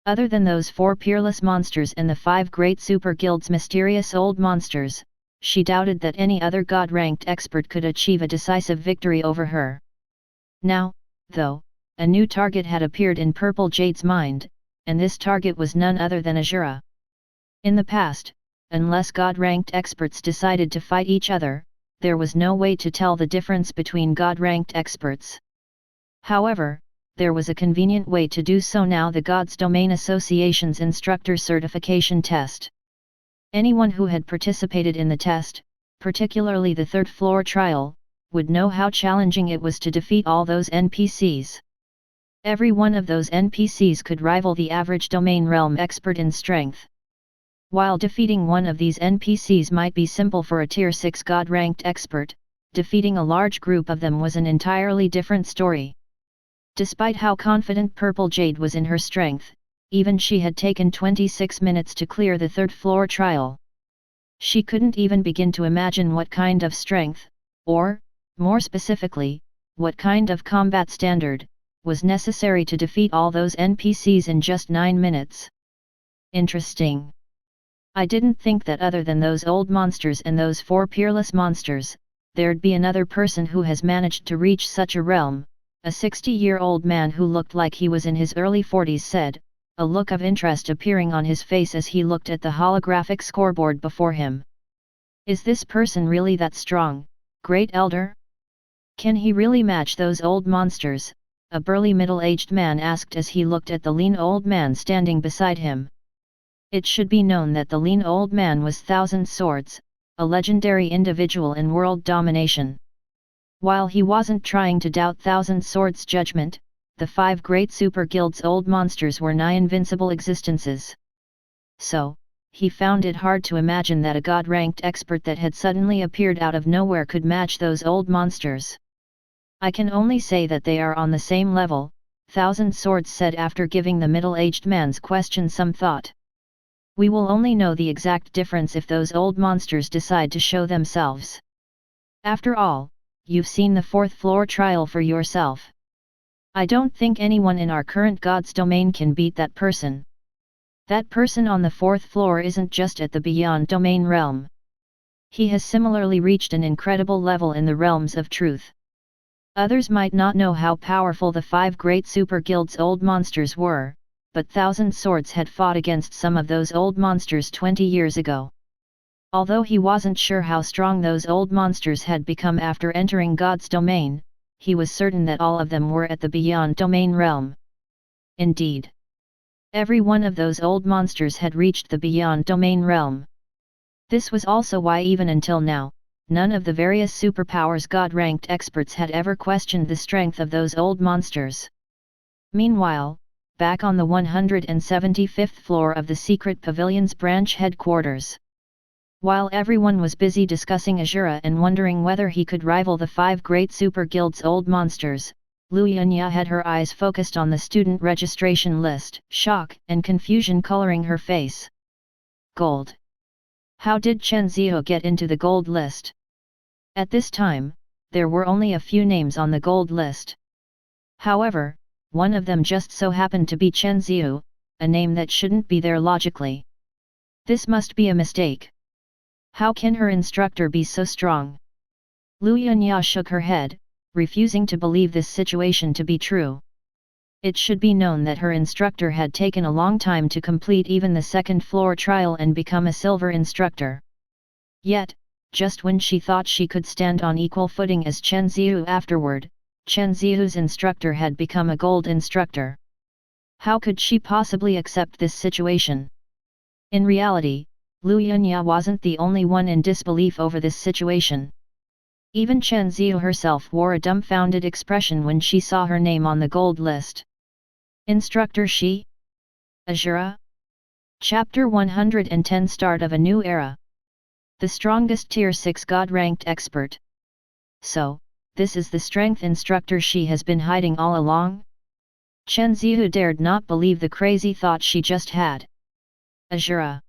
Speaker 1: Other than those 4 peerless monsters and the 5 great super guilds mysterious old monsters, she doubted that any other god-ranked expert could achieve a decisive victory over her. Now, though, a new target had appeared in Purple Jade's mind, and this target was none other than Asura. In the past, unless god-ranked experts decided to fight each other, there was no way to tell the difference between god-ranked experts. However, there was a convenient way to do so now: the God's Domain Association's instructor certification test. Anyone who had participated in the test, particularly the 3rd floor trial, would know how challenging it was to defeat all those NPCs. Every one of those NPCs could rival the average domain realm expert in strength. While defeating one of these NPCs might be simple for a Tier 6 god-ranked expert, defeating a large group of them was an entirely different story. Despite how confident Purple Jade was in her strength, even she had taken 26 minutes to clear the 3rd floor trial. She couldn't even begin to imagine what kind of strength, or, more specifically, what kind of combat standard, was necessary to defeat all those NPCs in just 9 minutes. Interesting. I didn't think that other than those old monsters and those 4 peerless monsters, there'd be another person who has managed to reach such a realm, a 60-year-old man who looked like he was in his early 40s said, a look of interest appearing on his face as he looked at the holographic scoreboard before him. Is this person really that strong, Great Elder? Can he really match those old monsters? A burly middle-aged man asked as he looked at the lean old man standing beside him. It should be known that the lean old man was Thousand Swords, a legendary individual in world domination. While he wasn't trying to doubt Thousand Swords' judgment, the 5 great super guilds old monsters were nigh invincible existences. So, he found it hard to imagine that a god-ranked expert that had suddenly appeared out of nowhere could match those old monsters. I can only say that they are on the same level, Thousand Swords said after giving the middle-aged man's question some thought. We will only know the exact difference if those old monsters decide to show themselves. After all, you've seen the 4th floor trial for yourself. I don't think anyone in our current God's domain can beat that person. That person on the 4th floor isn't just at the beyond domain realm. He has similarly reached an incredible level in the realms of truth. Others might not know how powerful the 5 great super guild's old monsters were, but Thousand Swords had fought against some of those old monsters 20 years ago. Although he wasn't sure how strong those old monsters had become after entering God's domain, he was certain that all of them were at the beyond domain realm. Indeed, every one of those old monsters had reached the beyond domain realm. This was also why even until now, none of the various superpowers God-ranked experts had ever questioned the strength of those old monsters. Meanwhile, back on the 175th floor of the Secret Pavilion's branch headquarters, while everyone was busy discussing Azura and wondering whether he could rival the 5 great super guild's old monsters, Lu Yunya had her eyes focused on the student registration list, shock and confusion coloring her face. Gold. How did Chen Ziyou get into the gold list? At this time, there were only a few names on the gold list. However, one of them just so happened to be Chen Ziyou, a name that shouldn't be there logically. This must be a mistake. How can her instructor be so strong? Lu Yunya shook her head, refusing to believe this situation to be true. It should be known that her instructor had taken a long time to complete even the 2nd floor trial and become a silver instructor. Yet, just when she thought she could stand on equal footing as Chen Ziyou afterward, Chen Ziyou's instructor had become a gold instructor. How could she possibly accept this situation? In reality, Lu Yunya wasn't the only one in disbelief over this situation. Even Chen Ziyou herself wore a dumbfounded expression when she saw her name on the gold list. Instructor Shi? Azura? Chapter 110 Start of a New Era. The strongest Tier 6 God-ranked expert. So, this is the strength instructor she has been hiding all along? Chen Ziyou dared not believe the crazy thought she just had. Azura.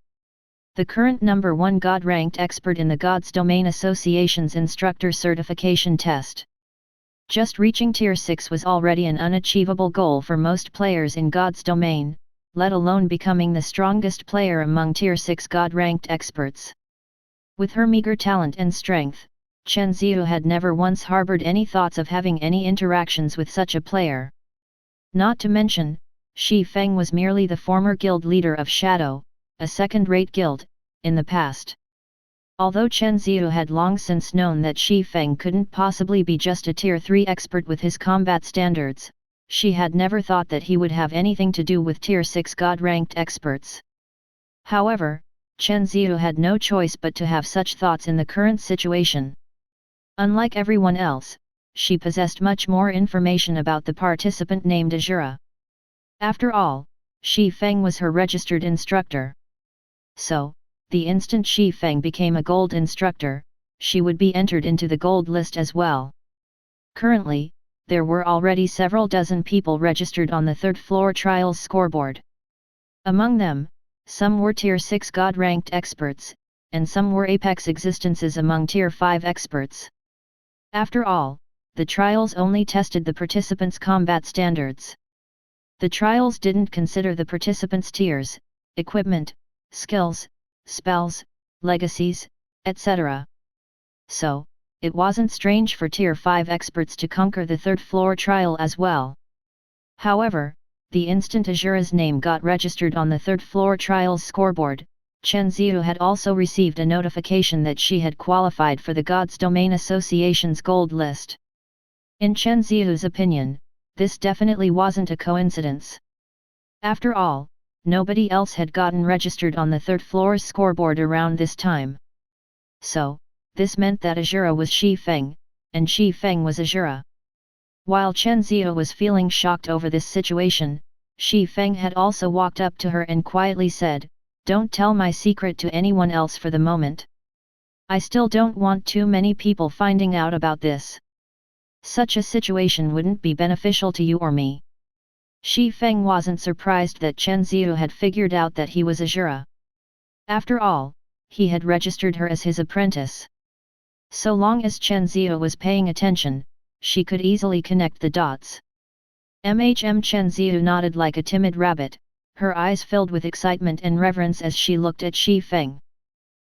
Speaker 1: The current number 1 God-ranked expert in the God's Domain Association's instructor certification test. Just reaching Tier 6 was already an unachievable goal for most players in God's domain, let alone becoming the strongest player among Tier 6 God-ranked experts. With her meager talent and strength, Chen Ziyou had never once harbored any thoughts of having any interactions with such a player. Not to mention, Shifeng was merely the former guild leader of Shadow, a second-rate guild, in the past. Although Chen Ziyou had long since known that Shifeng couldn't possibly be just a Tier 3 expert with his combat standards, she had never thought that he would have anything to do with Tier 6 God-ranked experts. However, Chen Ziyou had no choice but to have such thoughts in the current situation. Unlike everyone else, she possessed much more information about the participant named Azura. After all, Shifeng was her registered instructor. So, the instant Shifeng became a gold instructor, she would be entered into the gold list as well. Currently, there were already several dozen people registered on the 3rd floor trials scoreboard. Among them, some were Tier 6 God-ranked experts, and some were apex existences among Tier 5 experts. After all, the trials only tested the participants' combat standards. The trials didn't consider the participants' tiers, equipment, skills, spells, legacies, etc. So, it wasn't strange for Tier 5 experts to conquer the 3rd floor trial as well. However, the instant Azura's name got registered on the 3rd floor trials scoreboard, Chen Ziyou had also received a notification that she had qualified for the God's Domain Association's gold list. In Chen Ziyou's opinion, this definitely wasn't a coincidence. After all, nobody else had gotten registered on the 3rd floor's scoreboard around this time. So, this meant that Azura was Shifeng, and Shifeng was Azura. While Chen Ziyou was feeling shocked over this situation, Shifeng had also walked up to her and quietly said, "Don't tell my secret to anyone else for the moment. I still don't want too many people finding out about this. Such a situation wouldn't be beneficial to you or me." Shifeng wasn't surprised that Chen Ziyou had figured out that he was Azura. After all, he had registered her as his apprentice. So long as Chen Zio was paying attention, she could easily connect the dots. Chen Zio nodded like a timid rabbit, her eyes filled with excitement and reverence as she looked at Shifeng.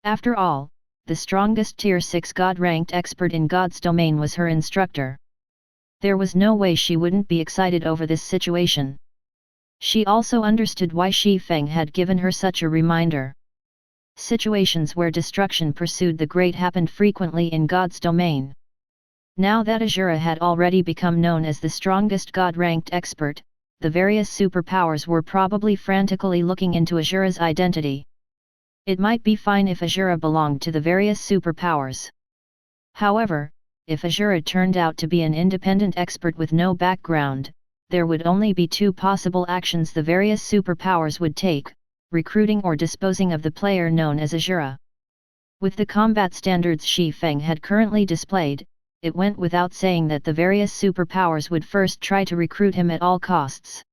Speaker 1: After all, the strongest Tier 6 God-ranked expert in God's domain was her instructor. There was no way she wouldn't be excited over this situation. She also understood why Shifeng had given her such a reminder. Situations where destruction pursued the great happened frequently in God's domain. Now that Asura had already become known as the strongest God-ranked expert, the various superpowers were probably frantically looking into Asura's identity. It might be fine if Asura belonged to the various superpowers. However, if Asura turned out to be an independent expert with no background, there would only be two possible actions the various superpowers would take: recruiting or disposing of the player known as Asura. With the combat standards Shifeng had currently displayed, it went without saying that the various superpowers would first try to recruit him at all costs.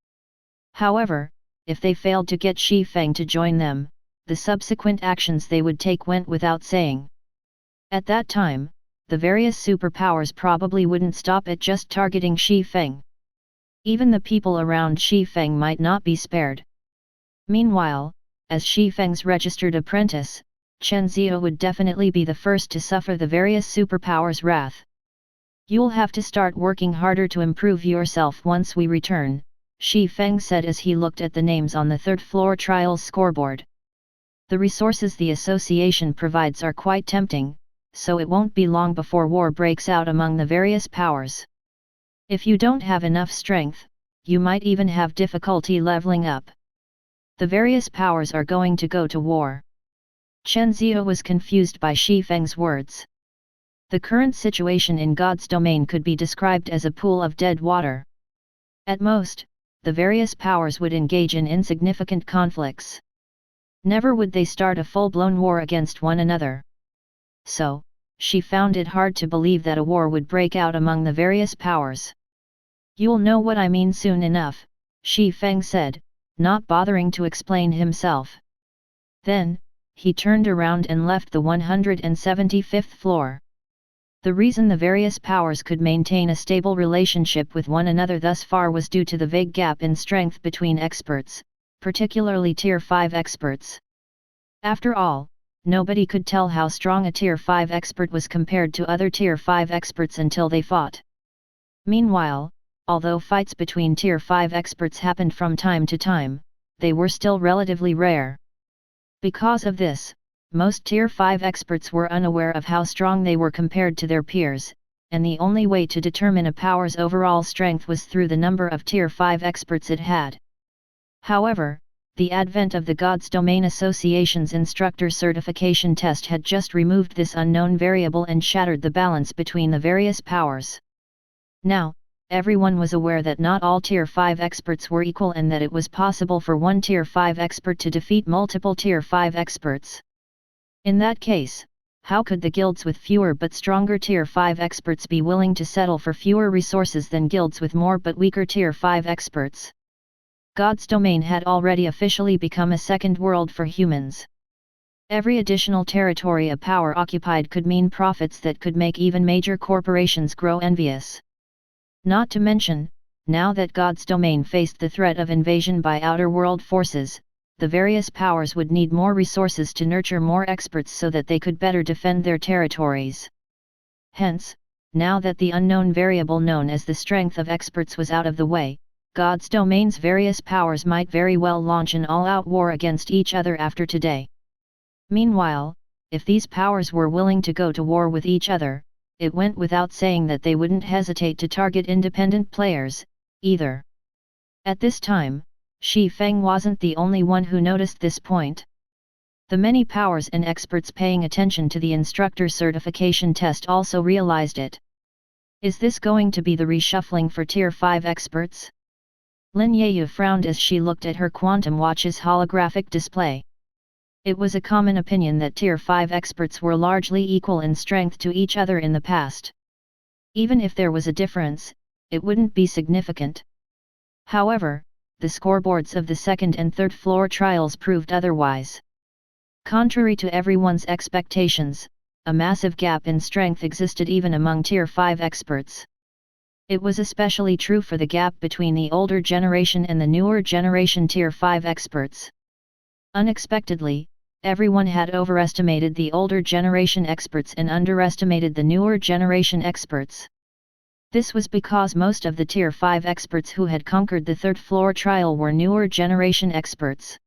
Speaker 1: However, if they failed to get Shifeng to join them, the subsequent actions they would take went without saying. At that time, the various superpowers probably wouldn't stop at just targeting Shifeng. Even the people around Shifeng might not be spared. Meanwhile, as Shifeng's registered apprentice, Chen Zio would definitely be the first to suffer the various superpowers' wrath. "You'll have to start working harder to improve yourself once we return," Shifeng said as he looked at the names on the third-floor trials scoreboard. "The resources the association provides are quite tempting, so it won't be long before war breaks out among the various powers. If you don't have enough strength, you might even have difficulty leveling up. The various powers are going to go to war." Chen Zio was confused by Shifeng's words. The current situation in God's domain could be described as a pool of dead water. At most, the various powers would engage in insignificant conflicts. Never would they start a full-blown war against one another. So, she found it hard to believe that a war would break out among the various powers. "You'll know what I mean soon enough," Shifeng said, not bothering to explain himself. Then, he turned around and left the 175th floor. The reason the various powers could maintain a stable relationship with one another thus far was due to the vague gap in strength between experts, particularly Tier 5 experts. After all, nobody could tell how strong a Tier 5 expert was compared to other Tier 5 experts until they fought. Meanwhile, although fights between Tier 5 experts happened from time to time, they were still relatively rare. Because of this, most Tier 5 experts were unaware of how strong they were compared to their peers, and the only way to determine a power's overall strength was through the number of Tier 5 experts it had. However, the advent of the God's Domain Association's instructor certification test had just removed this unknown variable and shattered the balance between the various powers. Now, everyone was aware that not all Tier 5 experts were equal and that it was possible for one Tier 5 expert to defeat multiple Tier 5 experts. In that case, how could the guilds with fewer but stronger Tier 5 experts be willing to settle for fewer resources than guilds with more but weaker Tier 5 experts? God's domain had already officially become a second world for humans. Every additional territory a power occupied could mean profits that could make even major corporations grow envious. Not to mention, now that God's domain faced the threat of invasion by outer world forces, the various powers would need more resources to nurture more experts so that they could better defend their territories. Hence, now that the unknown variable known as the strength of experts was out of the way, God's domain's various powers might very well launch an all-out war against each other after today. Meanwhile, if these powers were willing to go to war with each other, it went without saying that they wouldn't hesitate to target independent players, either. At this time, Shifeng wasn't the only one who noticed this point. The many powers and experts paying attention to the instructor certification test also realized it. Is this going to be the reshuffling for Tier 5 experts? Lin Yayu frowned as she looked at her quantum watch's holographic display. It was a common opinion that Tier 5 experts were largely equal in strength to each other in the past. Even if there was a difference, it wouldn't be significant. However, the scoreboards of the second and third floor trials proved otherwise. Contrary to everyone's expectations, a massive gap in strength existed even among Tier 5 experts. It was especially true for the gap between the older generation and the newer generation Tier 5 experts. Unexpectedly, everyone had overestimated the older generation experts and underestimated the newer generation experts. This was because most of the Tier 5 experts who had conquered the third floor trial were newer generation experts.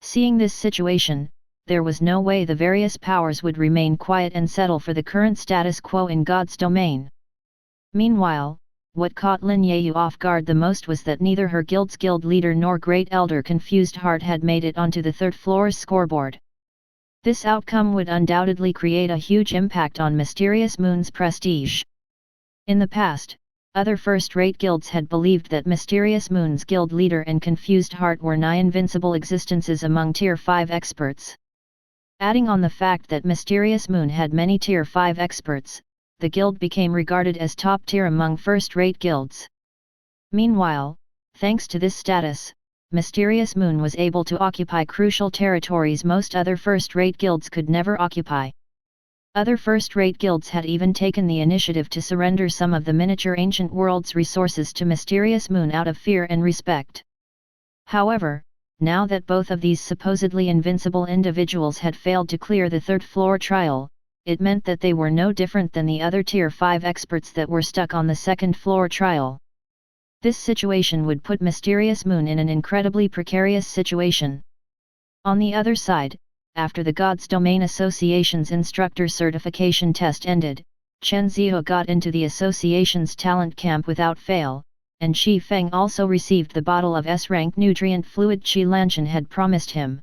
Speaker 1: Seeing this situation, there was no way the various powers would remain quiet and settle for the current status quo in God's domain. Meanwhile, what caught Lin Yayu off guard the most was that neither her guild's guild leader nor Great Elder Confused Heart had made it onto the third floor's scoreboard. This outcome would undoubtedly create a huge impact on Mysterious Moon's prestige. In the past, other first-rate guilds had believed that Mysterious Moon's guild leader and Confused Heart were nigh-invincible existences among Tier 5 experts. Adding on the fact that Mysterious Moon had many Tier 5 experts, the guild became regarded as top tier among first-rate guilds. Meanwhile, thanks to this status, Mysterious Moon was able to occupy crucial territories most other first-rate guilds could never occupy. Other first-rate guilds had even taken the initiative to surrender some of the miniature ancient world's resources to Mysterious Moon out of fear and respect. However, now that both of these supposedly invincible individuals had failed to clear the third floor trial, it meant that they were no different than the other Tier 5 experts that were stuck on the second floor trial. This situation would put Mysterious Moon in an incredibly precarious situation. On the other side, after the God's Domain Association's instructor certification test ended, Chen Zihou got into the association's talent camp without fail, and Shifeng also received the bottle of S-rank nutrient fluid Qi Lanshan had promised him.